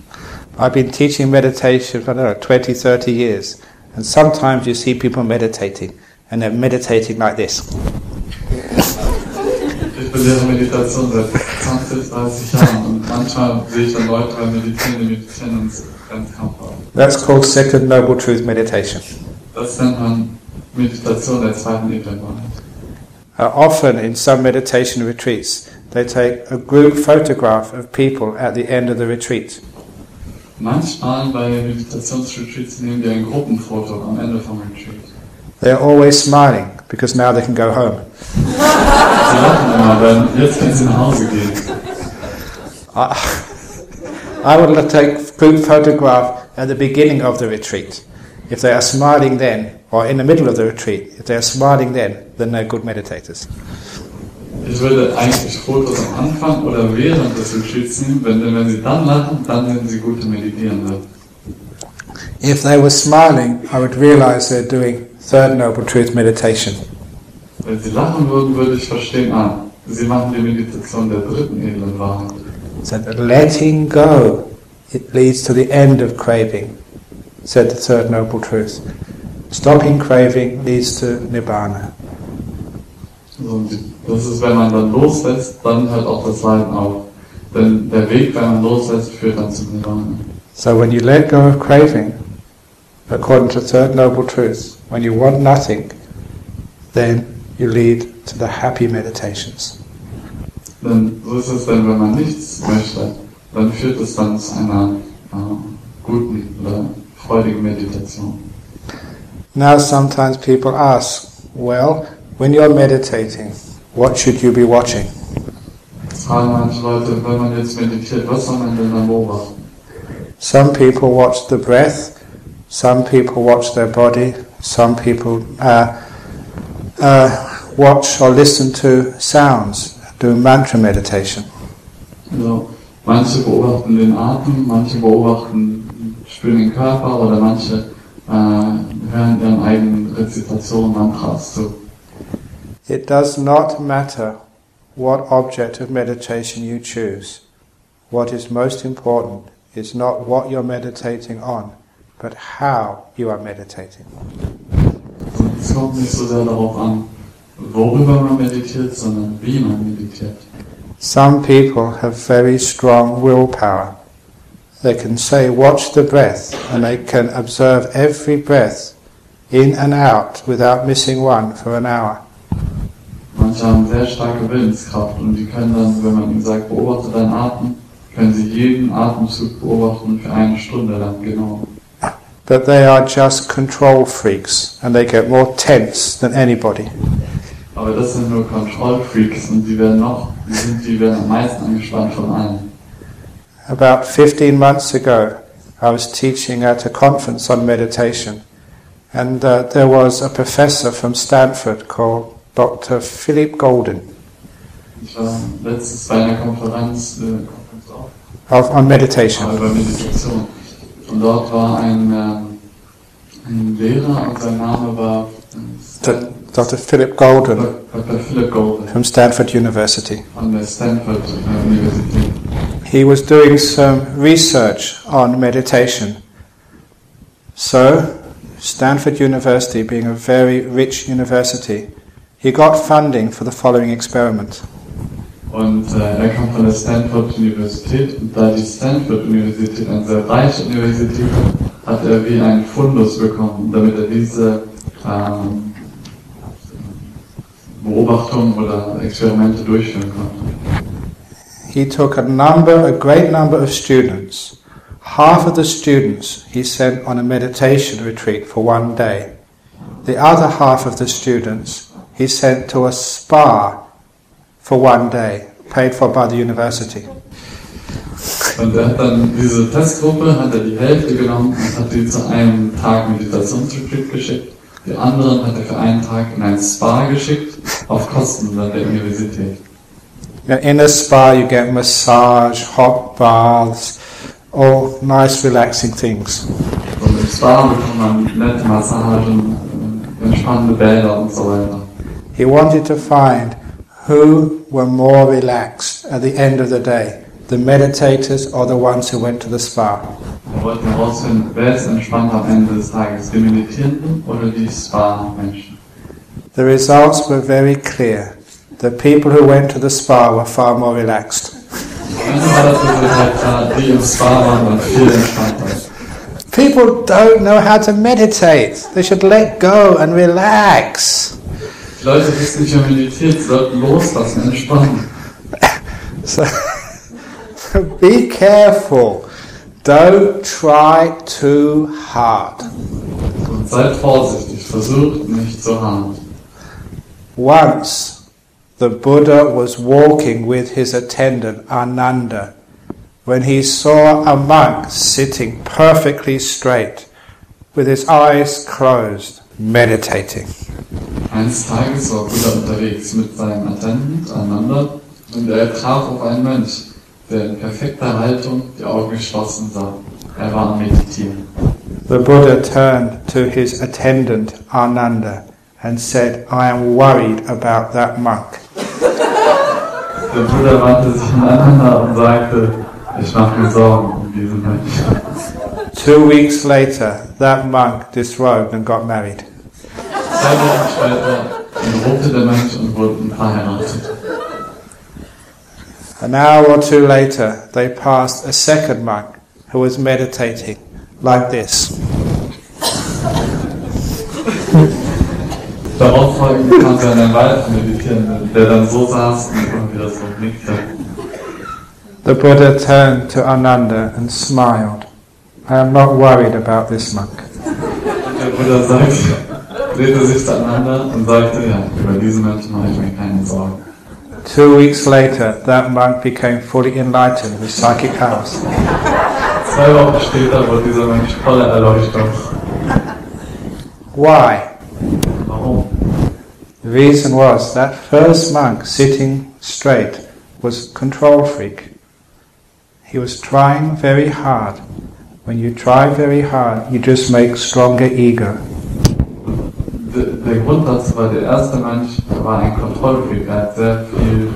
I've been teaching meditation for, I don't know, 20, 30 years. And sometimes you see people meditating, and they're meditating like this. Ich belehre Meditation seit 20, 30 Jahren und manchmal sehe ich dann Leute beim Meditieren, die meditieren und es ganz krampfhaft. That's called Second Noble Truth Meditation. Das nennt man Meditation der zweiten edlen Wahrheit. Often in some meditation retreats, they take a group photograph of people at the end of the retreat. Manchmal bei Meditationsretreats nehmen die ein Gruppenfoto am Ende vom Retreat. They're always smiling because now they can go home. Sie lachen immer, denn jetzt können sie nach Hause gehen. I would take a group photograph at the beginning of the retreat. If they are smiling then, or in the middle of the retreat, if they are smiling then they're good meditators. Ich würde eigentlich Fotos am Anfang oder während des Retreats nehmen, wenn sie dann lachen, dann sind sie gute Meditierende. If they were smiling, I would realize they're doing Third Noble Truth Meditation. Wenn sie lachen würden, würde ich verstehen, sie machen die Meditation der dritten edlen Wahrheit. So letting go, it leads to the end of craving, said the Third Noble Truth. Stopping craving leads to Nibbana. Das ist, wenn man dann loslässt, dann hört auch das Leiden auf. Denn der Weg, wenn man loslässt, führt dann zum Nibbana. So when you let go of craving, according to Third Noble Truth, when you want nothing, then you lead to the happy meditations. Denn so ist es denn, wenn man nichts möchte, dann führt es dann zu einer guten oder freudigen Meditation. Now sometimes people ask, well, when you're meditating, what should you be watching? Fragen manche Leute, wenn man jetzt meditiert, was soll man denn dann beobachten? Some people watch the breath, some people watch their body, some people watch or listen to sounds, do mantra meditation. Also, manche beobachten den Atem, manche spüren den Körper oder manche hören ihren eigenen Rezitationen, Mantras zu. It does not matter what object of meditation you choose. What is most important is not what you're meditating on, but how you are meditating. Es kommt nicht so sehr darauf an, worüber man meditiert, sondern wie man meditiert. Some people have very strong willpower. They can say, watch the breath, and they can observe every breath in and out without missing one for an hour. Manche haben sehr starke Willenskraft und die können dann, wenn man ihnen sagt, beobachte deinen Atem, können sie jeden Atemzug beobachten für eine Stunde lang genau. But they are just control freaks, and they get more tense than anybody. Aber das sind nur Kontrollfreaks und die werden am meisten angespannt von allen. About 15 months ago, I was teaching at a conference on meditation, and there was a professor from Stanford called Dr. Philip Golden. Ich war letztens bei einer Konferenz On meditation. Über Meditation. Und dort war ein Lehrer und sein Name war Dr. Philip Golden, Dr. Philip Golden from Stanford University. Von der Stanford Universität. He was doing some research on meditation. So, Stanford University, being a very rich university, he got funding for the following experiment. Und kam von der Stanford Universität und da die Stanford Universität eine sehr reiche Universität hat wie einen Fundus bekommen, damit diese Beobachtungen oder Experimente durchführen konnte. He took a great number of students. Half of the students he sent on a meditation retreat for one day. The other half of the students he sent to a spa for one day, paid for by the university. Und er hat dann diese Testgruppe, hat er die Hälfte genommen und hat die zu einem Tag Meditationsretreat geschickt. Die anderen hat er für einen Tag in ein Spa geschickt, auf Kosten der Universität. In a spa you get massage, hot baths, all nice relaxing things. Und im Spa bekommt man nette Massagen, entspannende Bäder und so weiter. He wanted to find who were more relaxed at the end of the day, the meditators or the ones who went to the spa. Wir wollten herausfinden, wer ist entspannt am Ende des Tages, die Meditierenden oder die Spa-Menschen. The results were very clear. the people who went to the spa were far more relaxed. People don't know how to meditate. They should let go and relax. Die Leute wissen nicht, wie meditiert, sie sollten loslassen, entspannen. So be careful. Don't try too hard. Und seid vorsichtig, versucht nicht so hart. Once the Buddha was walking with his attendant Ananda when he saw a monk sitting perfectly straight with his eyes closed, meditating. Eines Tages war Buddha unterwegs mit seinem Attendant Ananda und er traf auf einen Mönch, der in perfekter Haltung die Augen geschlossen sah. Er war am Meditieren. The Buddha turned to his attendant Ananda and said, I am worried about that monk. Der Buddha wandte sich an Ananda und sagte, ich mache mir Sorgen um diesen Mönch. 2 weeks later, that monk disrobed and got married. 2 Wochen später entrobte der Mönch und wurden verheiratet. An hour or two later, they passed a second monk who was meditating like this. Darauf folgend kam sie an einen weiteren Meditierenden, der dann so saß und immer wieder so nickte. The Buddha turned to Ananda and smiled. I am not worried about this monk. Der Buddha drehte sich zueinander und sagte, ja, über diesen Menschen mache ich mir keine Sorgen. 2 weeks later, that monk became fully enlightened with psychic powers. 2 Wochen später wurde dieser Mensch voller Erleuchtung. Why? Warum? The reason was that first monk sitting straight was control freak. He was trying very hard. When you try very hard, you just make stronger ego. Der Grund dazu war, der erste Mensch war ein Kontrollfreak, er hat sehr viel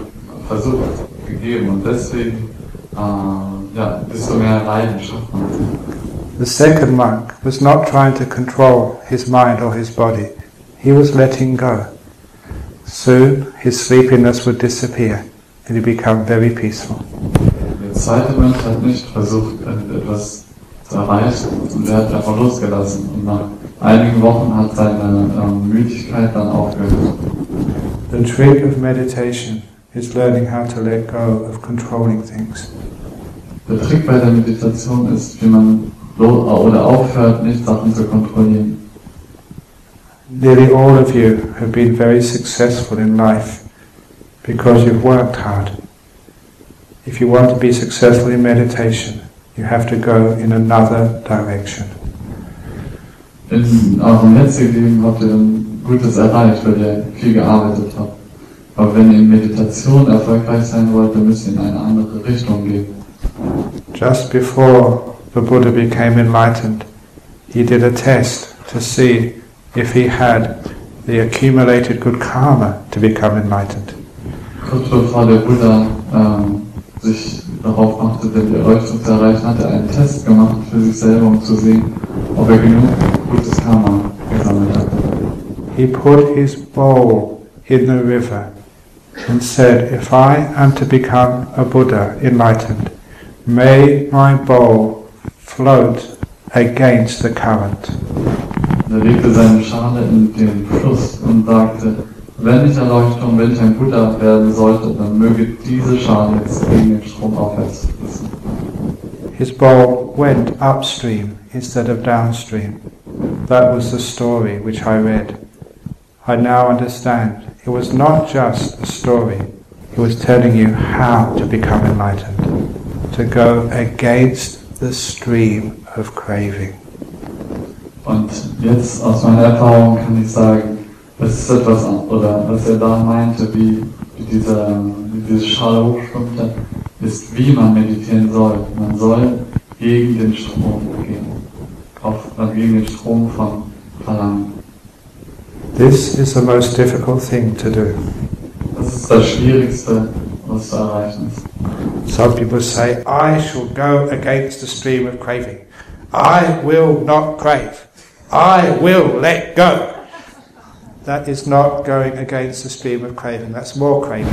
versucht gegeben und deswegen desto mehr Leidenschaft. The second monk was not trying to control his mind or his body. He was letting go. Soon his sleepiness would disappear and he become very peaceful. Der zweite Mensch hat nicht versucht, etwas zu erreichen und er hat einfach losgelassen und nach einigen Wochen hat seine Müdigkeit dann aufgehört. The trick of meditation is learning how to let go of controlling things. Der Trick bei der Meditation ist, wie man aufhört, nicht Sachen zu kontrollieren. Nearly all of you have been very successful in life because you've worked hard. If you want to be successful in meditation, you have to go in another direction. In eurem letzten Leben habt ihr dann Gutes erreicht, weil ihr viel gearbeitet habt. Aber wenn ihr in Meditation erfolgreich sein wollt, dann müsst ihr in eine andere Richtung gehen. Just before the Buddha became enlightened, he did a test to see if he had the accumulated good karma to become enlightened. Kurz bevor der Buddha sich darauf machte, die Erleuchtung zu erreichen, hat er einen Test gemacht für sich selber, um zu sehen, ob er genug gutes Karma gesammelt hat. He put his bowl in the river and said, if I am to become a Buddha enlightened, may my bowl float against the current. Er legte seine Schale in den Fluss und sagte, wenn ich ein Buddha werden sollte, dann möge diese Schale jetzt gegen den Strom aufwärts fließen. His bowl went upstream instead of downstream. That was the story which I read. I now understand. It was not just a story. He was telling you how to become enlightened. To go against the stream of craving. Und jetzt aus meiner Erfahrung kann ich sagen, das ist etwas, oder was er da meinte, wie diese Schale hochschwimmte, ist, wie man meditieren soll. Man soll gegen den Strom gehen, gegen den Strom von Verlangen. This is the most difficult thing to do. Das ist das Schwierigste, was zu erreichen ist. Some people say, I shall go against the stream of craving. I will not crave. I will let go. that is not going against the stream of craving, that's more craving.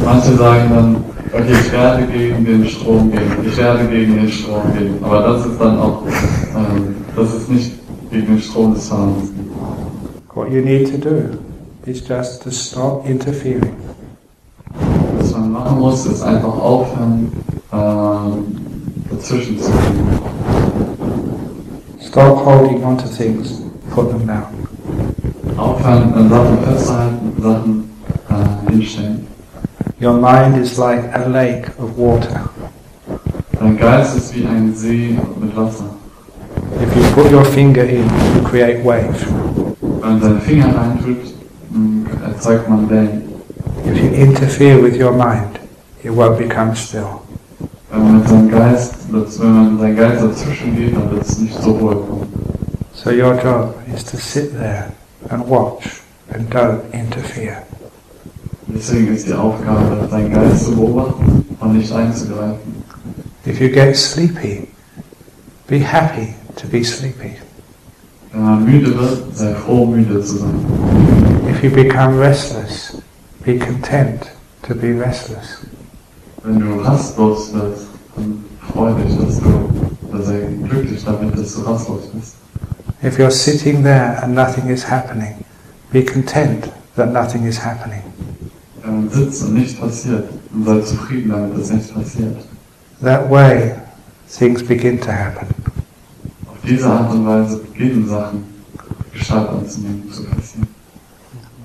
Manche sagen dann, okay, ich werde gegen den Strom gehen, ich werde gegen den Strom gehen, aber das ist dann auch, das ist nicht gegen den Strom des Verlangens. What you need to do is just to stop interfering. Was man machen muss, ist einfach aufhören, dazwischen zu gehen. Stop holding on to things, put them down. Aufhören, an Sachen festzuhalten, Sachen hinstellen. Your mind is like a lake of water. Dein Geist ist wie ein See mit Wasser. If you put your finger in, you create waves. Wenn man seinen Finger reintut, erzeugt man Wellen. If you interfere with your mind, it won't become still. Wenn man seinen Geist dazwischen geht, dann wird es nicht zur Ruhe kommen. So your job is to sit there and watch and don't interfere. Deswegen ist die Aufgabe, deinen Geist zu beobachten und nicht einzugreifen. If you get sleepy, be happy to be sleepy. Wenn man müde wird, sei froh, müde zu sein. If you become restless, be content to be restless. Wenn du rastlos wirst, dann freu dich, sei glücklich damit, dass du rastlos bist. If you're sitting there and nothing is happening, be content that nothing is happening. Wenn man sitzt und nichts passiert, dann sei zufrieden damit, dass nichts passiert. That way, things begin to happen. Auf diese Art und Weise beginnen Sachen Gestalt anzunehmen, zu passieren.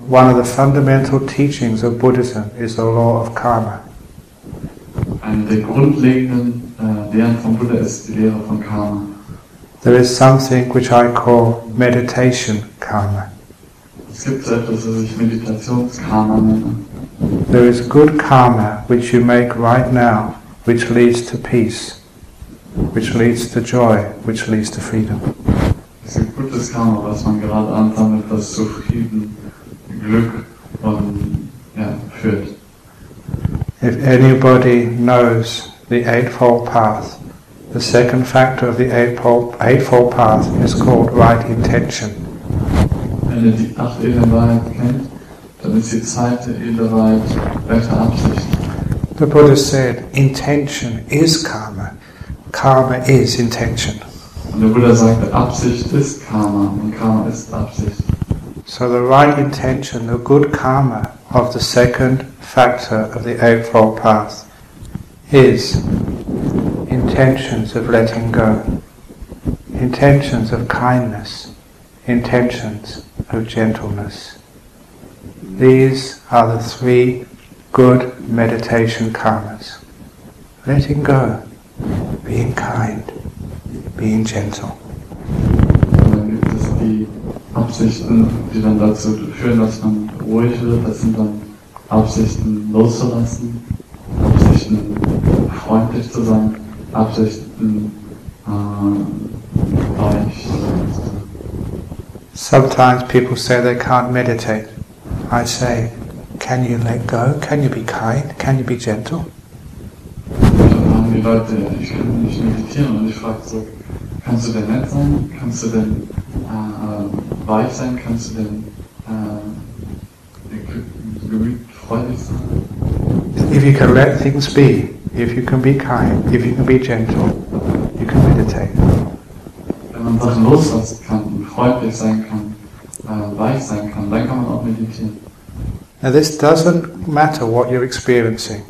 One of the fundamental teachings of Buddhism is the law of karma. Eine der grundlegenden Lehren von Buddha ist die Lehre von Karma. There is something which I call meditation karma. Es gibt so etwas, das ich Meditationskarma nenne. There is good karma which you make right now, which leads to peace, which leads to joy, which leads to freedom. Es gibt gutes Karma, was man gerade ansammelt, das zu Frieden, Glück und führt. If anybody knows the Eightfold Path, the second factor of the Eightfold Path is called right intention. Wenn ihr die 8 edlen Wahrheiten kennt, dann ist die zweite edle Wahrheit rechte Absicht. The Buddha said, intention is karma. Karma is intention. Und der Buddha sagte, Absicht ist Karma und Karma ist Absicht. So the right intention, the good karma of the second factor of the Eightfold Path is intentions of letting go, intentions of kindness, intentions of gentleness. These are the 3 good meditation karmas. Letting go, being kind, being gentle. Und dann gibt es die Absichten, die dann dazu führen, dass man ruhig wird. Das sind dann Absichten loszulassen, Absichten freundlich zu sein, Absichten weich zu sein. Sometimes people say they can't meditate. I say, can you let go? Can you be kind? Can you be gentle? Dann haben die Leute, ich kann nicht meditieren und ich frage so, kannst du denn nett sein? Kannst du denn weich sein? Kannst du denn gemütfreudig sein? If you can let things be, if you can be kind, if you can be gentle, you can meditate. Wenn man Sachen loslassen kann und freundlich sein kann, weich sein kann, dann kann man auch meditieren. Now this doesn't matter what you're experiencing,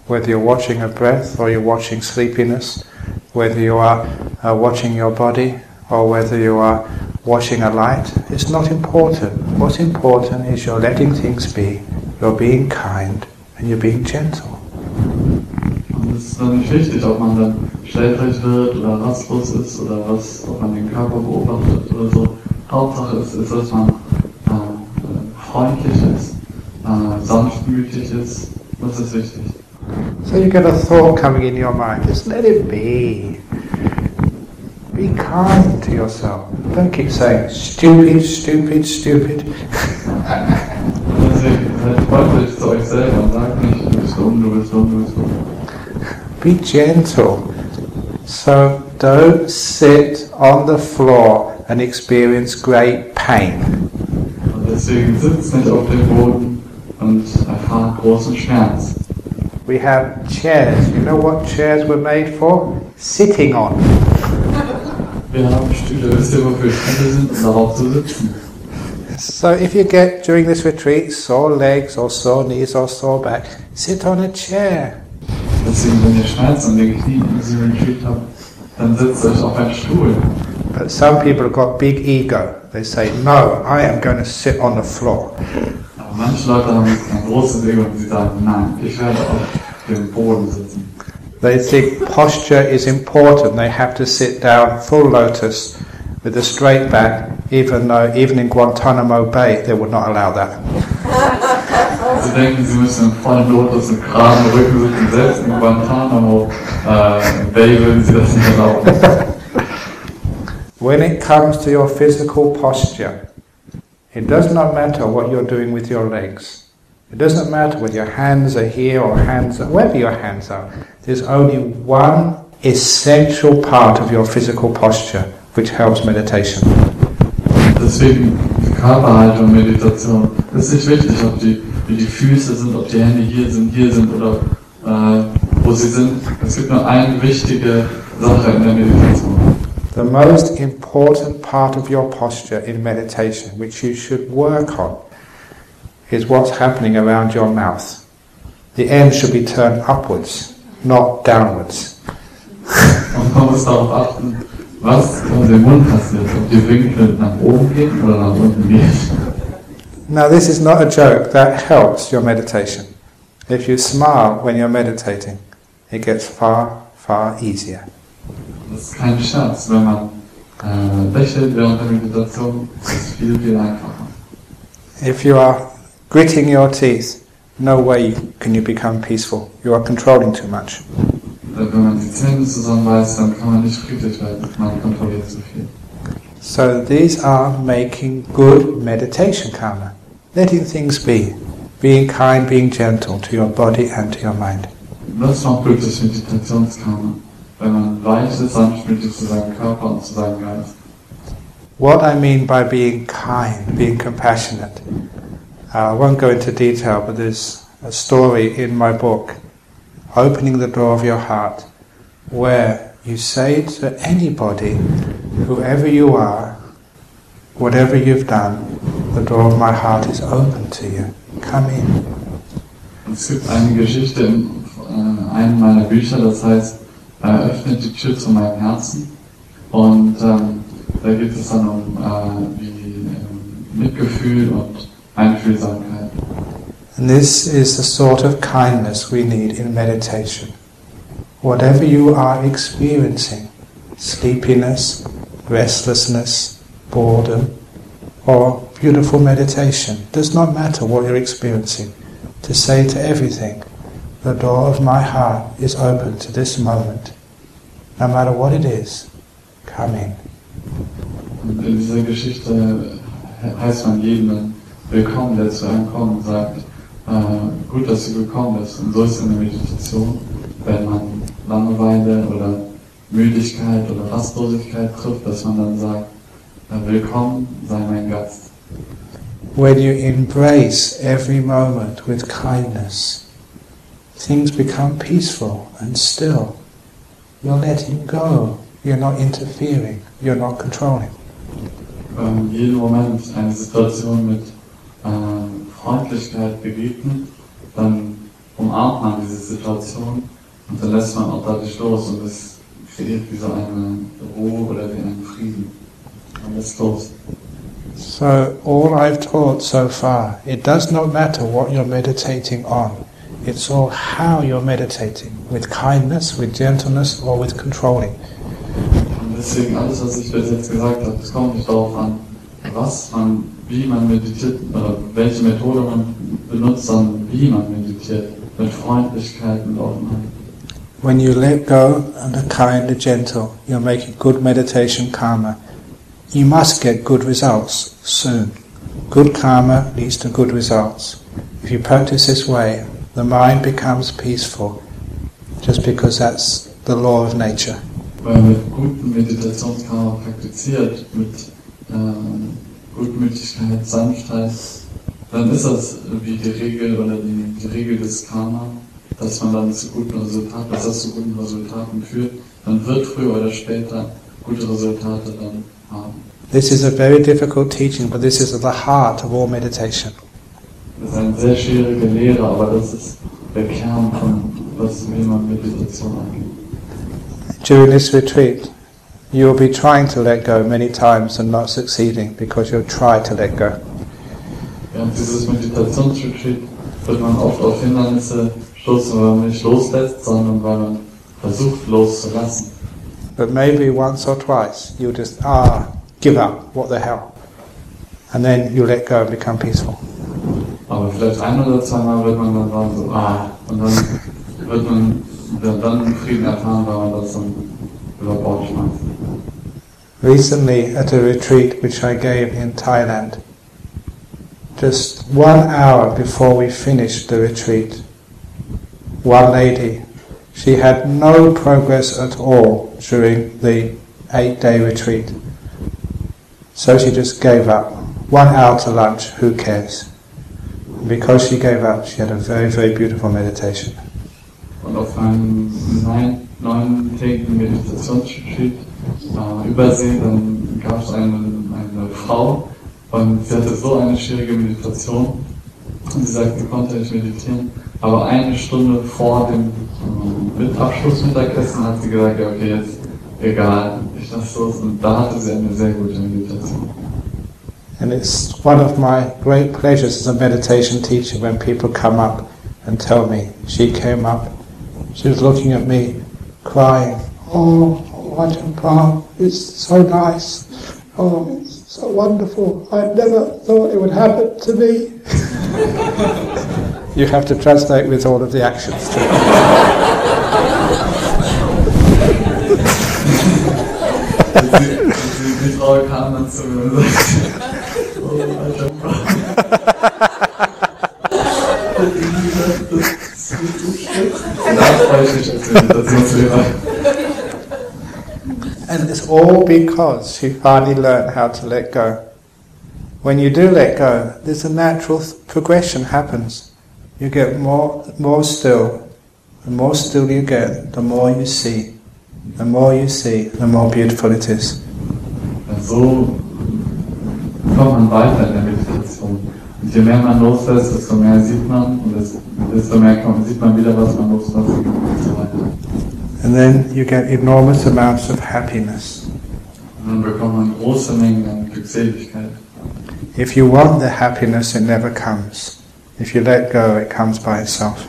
whether you're watching a breath or you're watching sleepiness, whether you are watching your body or whether you are watching a light. It's not important. What's important is you're letting things be, you're being kind and you're being gentle. Und es ist dann nicht wichtig, ob man dann schläfrig wird oder rastlos ist oder ob man den Körper beobachtet oder so. Hauptsache ist, dass man freundlich ist, sanftmütig ist. Das ist wichtig. So you get a thought coming in your mind, just let it be. Be kind to yourself. Don't keep saying, stupid, stupid, stupid. Deswegen seid freundlich zu euch selber und sagt nicht, du bist dumm, du bist dumm, du bist dumm. Be gentle. So don't sit on the floor and experience great pain. Und Deswegen sitzt nicht auf dem Boden und erfahrt großen Schmerz. We have chairs. You know what chairs were made for? Sitting on. Wir haben Stühle, wisst ihr, wofür Stühle sind, um darauf zu sitzen. So if you get, during this retreat, sore legs or sore knees or sore back, sit on a chair. Deswegen, wenn ihr Schmerzen an den Knien in diesem Retreat habt, dann sitzt euch auf einen Stuhl. But some people have got big ego. They say, no, I am going to sit on the floor. Aber manche Leute haben ein großes Ego und sie sagen, nein, ich werde auf dem Boden sitzen. They think posture is important. They have to sit down full lotus with a straight back, even in Guantanamo Bay they would not allow that. Sie denken, sie müssen im vollen Lotus mit geraden Rücken sitzen, selbst in Guantanamo Bay würden sie das nicht erlauben. When it comes to your physical posture, it does not matter what you're doing with your legs. It doesn't matter whether your hands are here or hands are wherever your hands are. There's only one essential part of your physical posture which helps meditation. Deswegen die Körperhaltung, Meditation. Das ist nicht wichtig, ob wie die Füße sind, ob die Hände hier sind oder wo sie sind. Es gibt nur eine wichtige Sache in der Meditation. The most important part of your posture in meditation, which you should work on, is what's happening around your mouth. The end should be turned upwards, not downwards. Und man muss darauf achten, was um den Mund passiert, ob die Winkel nach oben gehen oder nach unten gehen. Now this is not a joke, that helps your meditation. If you smile when you're meditating, it gets far, far easier. Das ist kein Scherz, wenn man lächelt während der Meditation, ist es viel, viel einfacher. If you are gritting your teeth, no way can you become peaceful. You are controlling too much. Wenn man die Zähne zusammenbeißt, dann kann man nicht friedlich werden, man kontrolliert zu viel. So these are making good meditation karma. Letting things be. Being kind, being gentle to your body and to your mind. Das ist auch glücklich Meditationskarma, wenn man weich ist, sanftmütig zu seinem Körper und zu seinem Geist. What I mean by being kind, being compassionate, I won't go into detail, but there's a story in my book, Opening the Door of Your Heart, where you say to anybody, whoever you are, whatever you've done, the door of my heart is open to you. Come in. Es gibt eine Geschichte in einem meiner Bücher, das heißt, öffnet die Tür zu meinem Herzen. Und da geht es dann um Mitgefühl und Einfühlsamkeit. And this is the sort of kindness we need in meditation. Whatever you are experiencing, sleepiness, restlessness, boredom, or beautiful meditation, does not matter what you're experiencing, to say to everything, the door of my heart is open to this moment. No matter what it is, come in. Und in dieser Geschichte heißt man jeden willkommen, der zu einem kommt und sagt, gut, dass du gekommen bist. Und so ist es in der Meditation, wenn man Langeweile oder Müdigkeit oder Rastlosigkeit trifft, dass man dann sagt, willkommen, sei mein Gast. When you embrace every moment with kindness, things become peaceful and still. You're letting go. You're not interfering. You're not controlling. Jeden Moment eine Situation mit Freundlichkeit begegnet, dann umarmt man diese Situation und dann lässt man auch dadurch los und es kreiert wie so eine Ruhe oder wie einen Frieden. Man lässt los. So all I've taught so far, it does not matter what you're meditating on. It's all how you're meditating, with kindness, with gentleness or with controlling. Und deswegen alles, was ich bis jetzt gesagt habe, es kommt nicht darauf an, wie man meditiert oder welche Methode man benutzt, sondern wie man meditiert, mit Freundlichkeit, mit Offenheit. When you let go and are kind and gentle, you're making good meditation karma. You must get good results soon. Good karma leads to good results. If you practice this way, the mind becomes peaceful, just because that's the law of nature. Weil mit gutem Meditationskarma praktiziert, mit Gutmütigkeit, Sanftheit, dann ist das wie die Regel oder die Regel des Karma, dass man dann zu guten Resultaten, dass das zu guten Resultaten führt. Man wird früher oder später gute Resultate dann haben. This is a very difficult teaching, but this is at the heart of all meditation. Das ist eine sehr schwierige Lehre, aber das ist der Kern von wie man Meditation angeht. During this retreat, you will be trying to let go many times and not succeeding because you'll try to let go. Während dieses Meditationsretreat wird man oft auf Hindernisse stoßen, weil man nicht loslässt, sondern weil man versucht loszulassen. But maybe once or twice you'll just, give up, what the hell. And then you let go and become peaceful. Aber vielleicht ein oder zweimal wird man dann sagen so, und dann wird man dann Frieden erfahren, weil man das dann über Bord schmeißt. Recently at a retreat which I gave in Thailand, just 1 hour before we finished the retreat, one lady, she had no progress at all during the 8-day retreat. So she just gave up. 1 hour to lunch, who cares? And because she gave up, she had a very, very beautiful meditation. Und auf einem 9-tägigen Meditationsretreat Übersee, dann gab es eine Frau und sie hatte so eine schwierige Meditation und sie sagte, sie konnte nicht meditieren, aber 1 Stunde vor dem Abschlussmittagessen hat sie gesagt, ja okay, jetzt egal, ich lasse los, und da hatte sie eine sehr gute Meditation. And it's one of my great pleasures as a meditation teacher when people come up and tell me, she came up, she was looking at me, crying, oh, Ajahn Brahm, it's so nice, oh, it's so wonderful, I never thought it would happen to me. You have to translate with all of the actions too. Die Frau kam dann zu mir und sagte, oh, Ajahn Brahm. And it's all because she finally learned how to let go. When you do let go, there's a natural progression happens. You get more still. The more still you get, the more you see. The more you see, the more beautiful it is. So kommt man weiter in der Meditation. Und je mehr man loslässt, desto mehr sieht man und desto mehr sieht man wieder, was man loslassen kann und so weiter. And then you get enormous amounts of happiness. Und dann bekommt man große Mengen an Glückseligkeit. If you want the happiness, it never comes. If you let go, it comes by itself.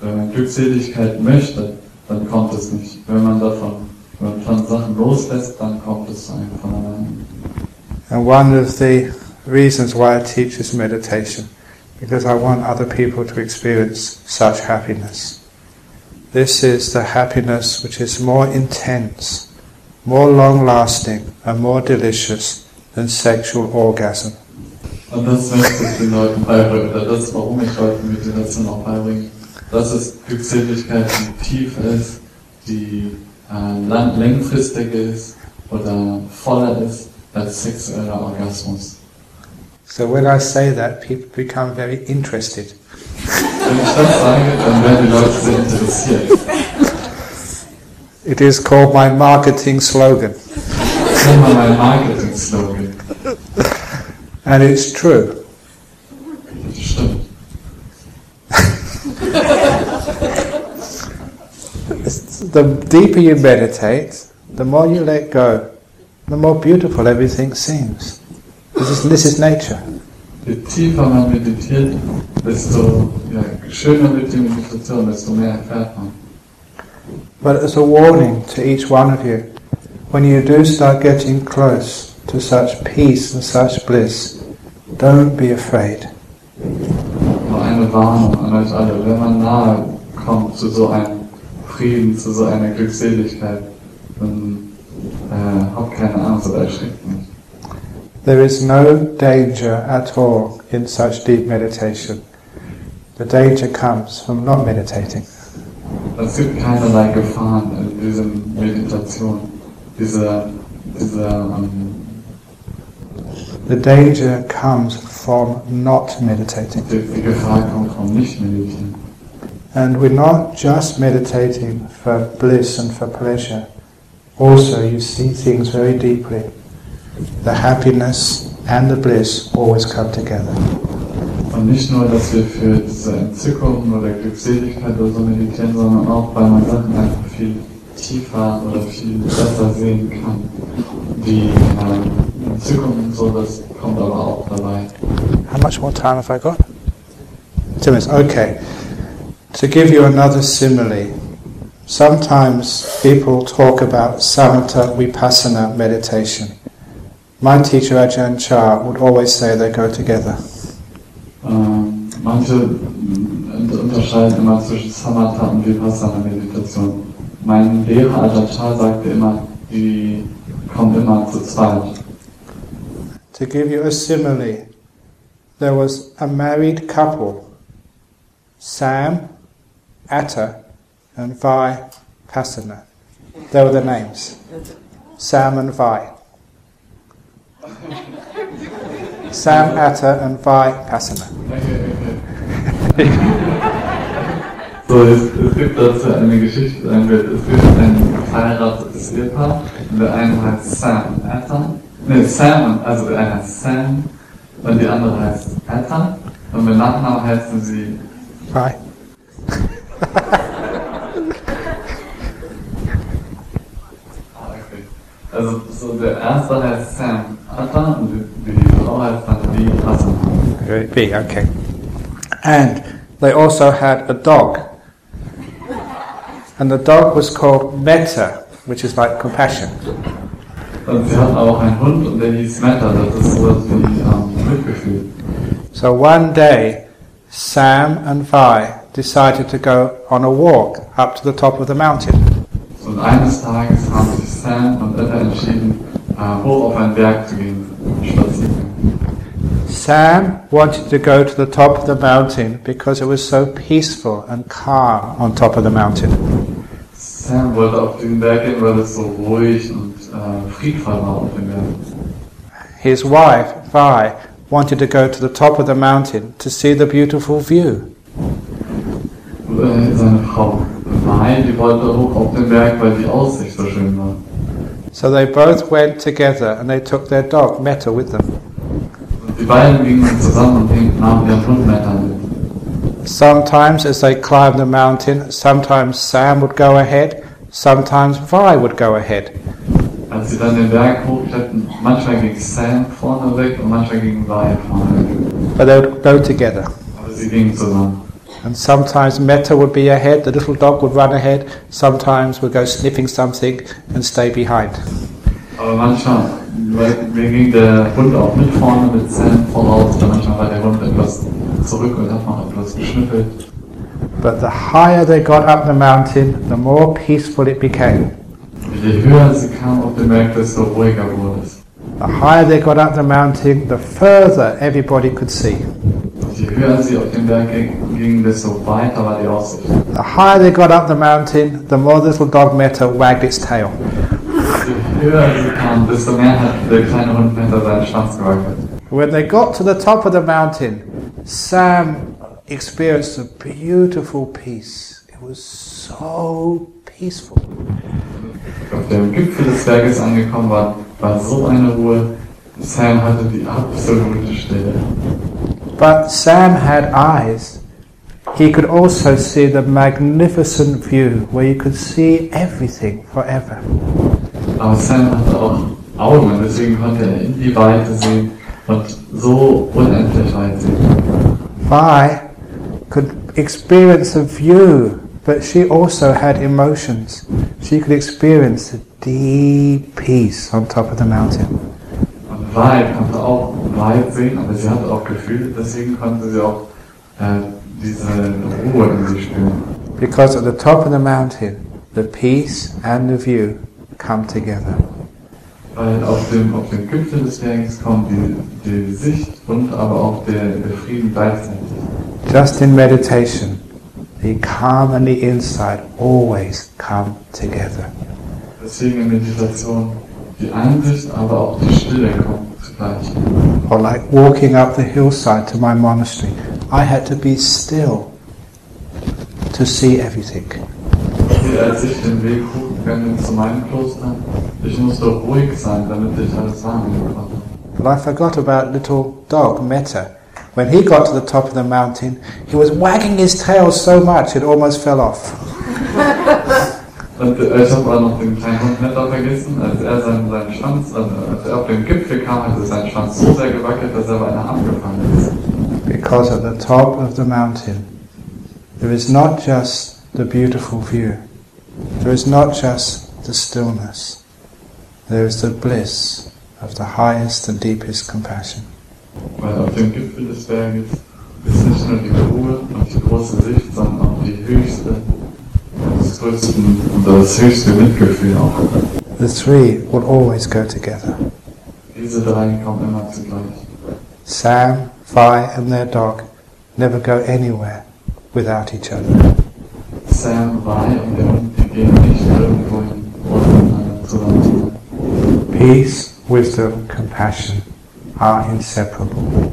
Wenn man Glückseligkeit möchte, dann kommt es nicht. Wenn man von Sachen loslässt, dann kommt es einfach von alleine. And one of the reasons why I teach this meditation, because I want other people to experience such happiness. This is the happiness which is more intense, more long-lasting, and more delicious than sexual orgasm. Und das möchte ich den Leuten beibringen, oder das ist, warum ich heute Meditation auch beibringe. Dass es Glückseligkeit, die tief ist, die längfristig ist oder voller ist als sexueller Orgasmus. So when I say that, people become very interested. Wenn ich das sage, dann werden die Leute sehr interessiert. It is called my marketing slogan. Das ist immer mein Marketing-Slogan. And it's true. Das stimmt. The deeper you meditate, the more you let go, the more beautiful everything seems. This is nature. Je tiefer man meditiert, desto schöner wird die Meditation, desto mehr erfährt man. But as a warning to each one of you, when you do start getting close to such peace and such bliss, don't be afraid. Nur eine Warnung an euch alle, wenn man nahe kommt zu so einem Frieden, zu so einer Glückseligkeit, dann habt keine Angst oder erschreckt nicht. There is no danger at all in such deep meditation. The danger comes from not meditating. Es gibt keinerlei Gefahren in dieser Meditation. The danger comes from not meditating. Die Gefahr kommt vom Nicht-Meditieren. And we're not just meditating for bliss and for pleasure. Also, you see things very deeply. The happiness and the bliss always come together. Und nicht nur, dass wir für diese Entzückung oder Glückseligkeit oder so meditieren, sondern auch, weil man Sachen einfach viel tiefer oder viel besser sehen kann. Die Entzückung und so, das kommt aber auch dabei. How much more time have I got? 2 minutes, okay. To give you another simile, sometimes people talk about samatha vipassana meditation. My teacher Ajahn Brahm would always say they go together. Manche unterscheiden immer zwischen Samatha und Vipassana Meditation. Mein Lehrer Ajahn Brahm sagte immer, die kommen immer zu zweit. To give you a simile, there was a married couple, Sam, Atta, and Vipassana. They were the names. Sam and Vi. Sam, Atta, and Vipassana. So, es gibt dazu eine Geschichte, es gibt ein verheiratetes Ehepaar und der eine heißt Sam, also der eine heißt Sam und die andere heißt Atta und mit Nachnamen heißen sie Vi. Also so der erste heißt Sam Atta und die Frau heißt dann Vipassana. V, okay. And they also had a dog. And the dog was called Metta, which is like compassion. Und sie hatten auch einen Hund und der hieß Metta, das ist sowas wie Mitgefühl. So one day, Sam and Vi decided to go on a walk up to the top of the mountain. Und eines Tages haben sich Sam und Atta entschieden, hoch auf einen Berg zu gehen, spazieren. Sam wanted to go to the top of the mountain because it was so peaceful and calm on top of the mountain. Sam wollte auf den Berg gehen, weil es so ruhig und friedvoll war auf dem Berg. His wife, Vi, wanted to go to the top of the mountain to see the beautiful view. Seine Frau, Vi, die wollte hoch auf den Berg, weil die Aussicht so schön war. So they both went together and they took their dog, Metta, with them. Und die beiden gingen zusammen und nahmen ihren Hund Metta mit. Sometimes as they climbed the mountain, sometimes Sam would go ahead, sometimes Vi would go ahead. Als sie dann den Berg hochkletterten, manchmal ging Sam vorne weg und manchmal ging Vi vorne weg. But they would go together. Aber sie gingen zusammen. And sometimes Metta would be ahead, the little dog would run ahead, sometimes would go sniffing something and stay behind. Aber manchmal ging der Hund auch mit vorne mit Sam voraus, oder manchmal war der Hund etwas zurück und hat noch etwas geschnüffelt. But the higher they got up the mountain, the more peaceful it became. Je höher sie kamen auf den Berg, desto ruhiger wurde es. The higher they got up the mountain, the further everybody could see. Und je höher sie auf den Berg gingen, desto weiter war die Aussicht. The higher they got up the mountain, the more the little dog Metta wagged its tail. Je höher sie kamen, desto mehr hat der kleine Hund Metta seinen Schwanz gewackelt. When they got to the top of the mountain, Sam experienced a beautiful peace. It was so peaceful. Auf dem Gipfel des Berges angekommen war so eine Ruhe. Sam hatte die absolute Stille. But Sam had eyes. He could also see the magnificent view where you could see everything forever. Aber Sam hatte auch Augen und deswegen konnte er in die Weite sehen und so unendlich weit sehen. Vi could experience a view, but she also had emotions. She could experience a deep peace on top of the mountain. Und Vi konnte auch weit sehen, aber sie hatte auch Gefühle, deswegen konnte sie auch diese Ruhe in sich spüren. Because at the top of the mountain, the peace and the view come together. Weil auf dem Gipfel des Berges kommt die Sicht und aber auch der Frieden gleichzeitig. Just in meditation, the calm and the insight always come together. Deswegen in Meditation die Einsicht, aber auch die Stille kommt zugleich. Or like walking up the hillside to my monastery, I had to be still to see everything. Als ich den Weg hochgegangen bin zu meinem Kloster, ich musste ruhig sein, damit ich alles wahrnehmen konnte. But I forgot about little dog, Metta. When he got to the top of the mountain, he was wagging his tail so much it almost fell off. Und ich habe auch noch den kleinen Hund Metta vergessen, als er seinen Schwanz, als er auf den Gipfel kam, hat er seinen Schwanz so sehr gewackelt, dass er beinahe abgefallen ist. Because at the top of the mountain, there is not just the beautiful view, there is not just the stillness, there is the bliss of the highest and deepest compassion. Weil auf dem Gipfel des Berges ist nicht nur die Ruhe und die große Sicht, sondern auch die höchste, das höchste Mitgefühl auch. The three will always go together. Diese drei kommen immer zugleich. Sam, Vi and their dog never go anywhere without each other. Sam, Vi und der Hund, die gehen nicht irgendwo hin, ohne miteinander zusammen zu sein. Peace, wisdom, compassion are inseparable.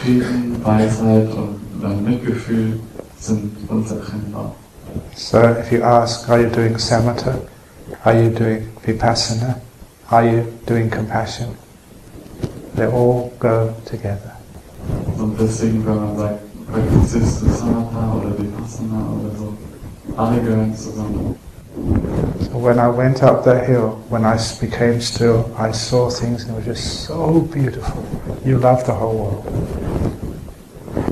Frieden, Weisheit und Mitgefühl sind unzertrennbar. So if you ask, are you doing samatha? Are you doing vipassana? Are you doing compassion? They all go together. Und deswegen, wenn man sagt, praktizierst du Samatha oder Vipassana oder so, alle gehören zusammen. So when I went up that hill, when I became still, I saw things and it was just so beautiful. You love the whole world.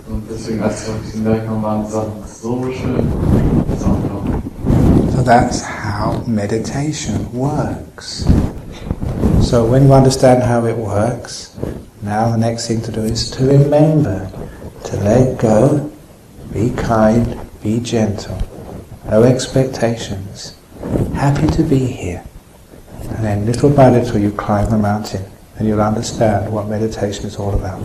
Und deswegen, als wir auf diesen Berg kamen, waren die Sachen so schön. So that's how meditation works. So when you understand how it works, now the next thing to do is to remember, to let go, be kind, be gentle, no expectations, happy to be here. And then little by little you climb the mountain and you'll understand what meditation is all about.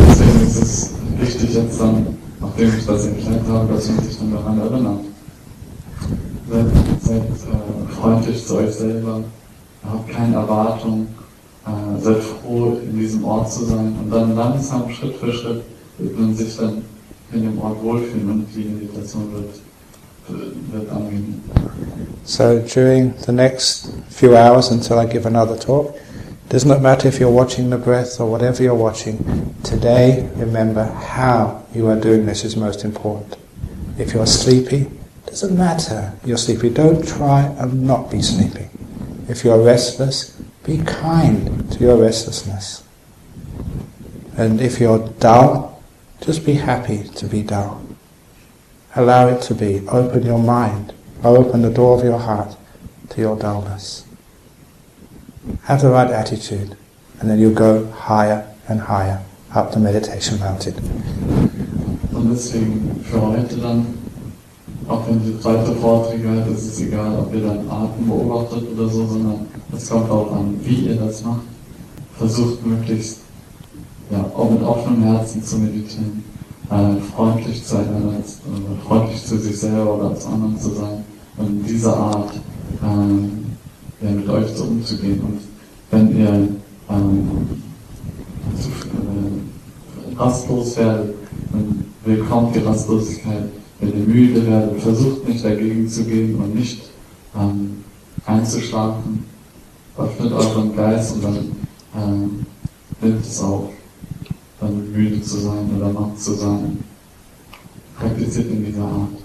Deswegen ist es wichtig jetzt dann, nachdem ich das erklärt habe, dass man sich dann daran erinnert. Seid freundlich zu euch selber, habt keine Erwartung, seid froh, in diesem Ort zu sein und dann langsam, Schritt für Schritt, wird man sich dann in dem Ort wohlfühlen und die Meditation wird angehen. So during the next few hours until I give another talk, it does not matter if you're watching the breath or whatever you're watching, today remember how you are doing this is most important. If you're sleepy, it doesn't matter you're sleepy, don't try and not be sleepy. If you're restless, be kind to your restlessness. And if you're dull, just be happy to be dull. Allow it to be. Open your mind, open the door of your heart to your dullness. Have the right attitude, and then you'll go higher and higher up the meditation mountain. Und deswegen für heute dann, auch wenn ihr zweite Vorträge halt, ist es egal, ob ihr dann Atem beobachtet oder so, sondern es kommt auch an, wie ihr das macht. Versucht möglichst, auch mit offenem Herzen zu meditieren, freundlich zueinander, freundlich zu sich selber oder zu anderen zu sein und in dieser Art mit euch so umzugehen. Und wenn ihr rastlos werdet, dann willkommen die Rastlosigkeit. Wenn ihr müde werdet, versucht nicht dagegen zu gehen und nicht einzuschlafen. Öffnet euren Geist und dann nimmt es auf, dann müde zu sein oder matt zu sein. Praktiziert in dieser Art.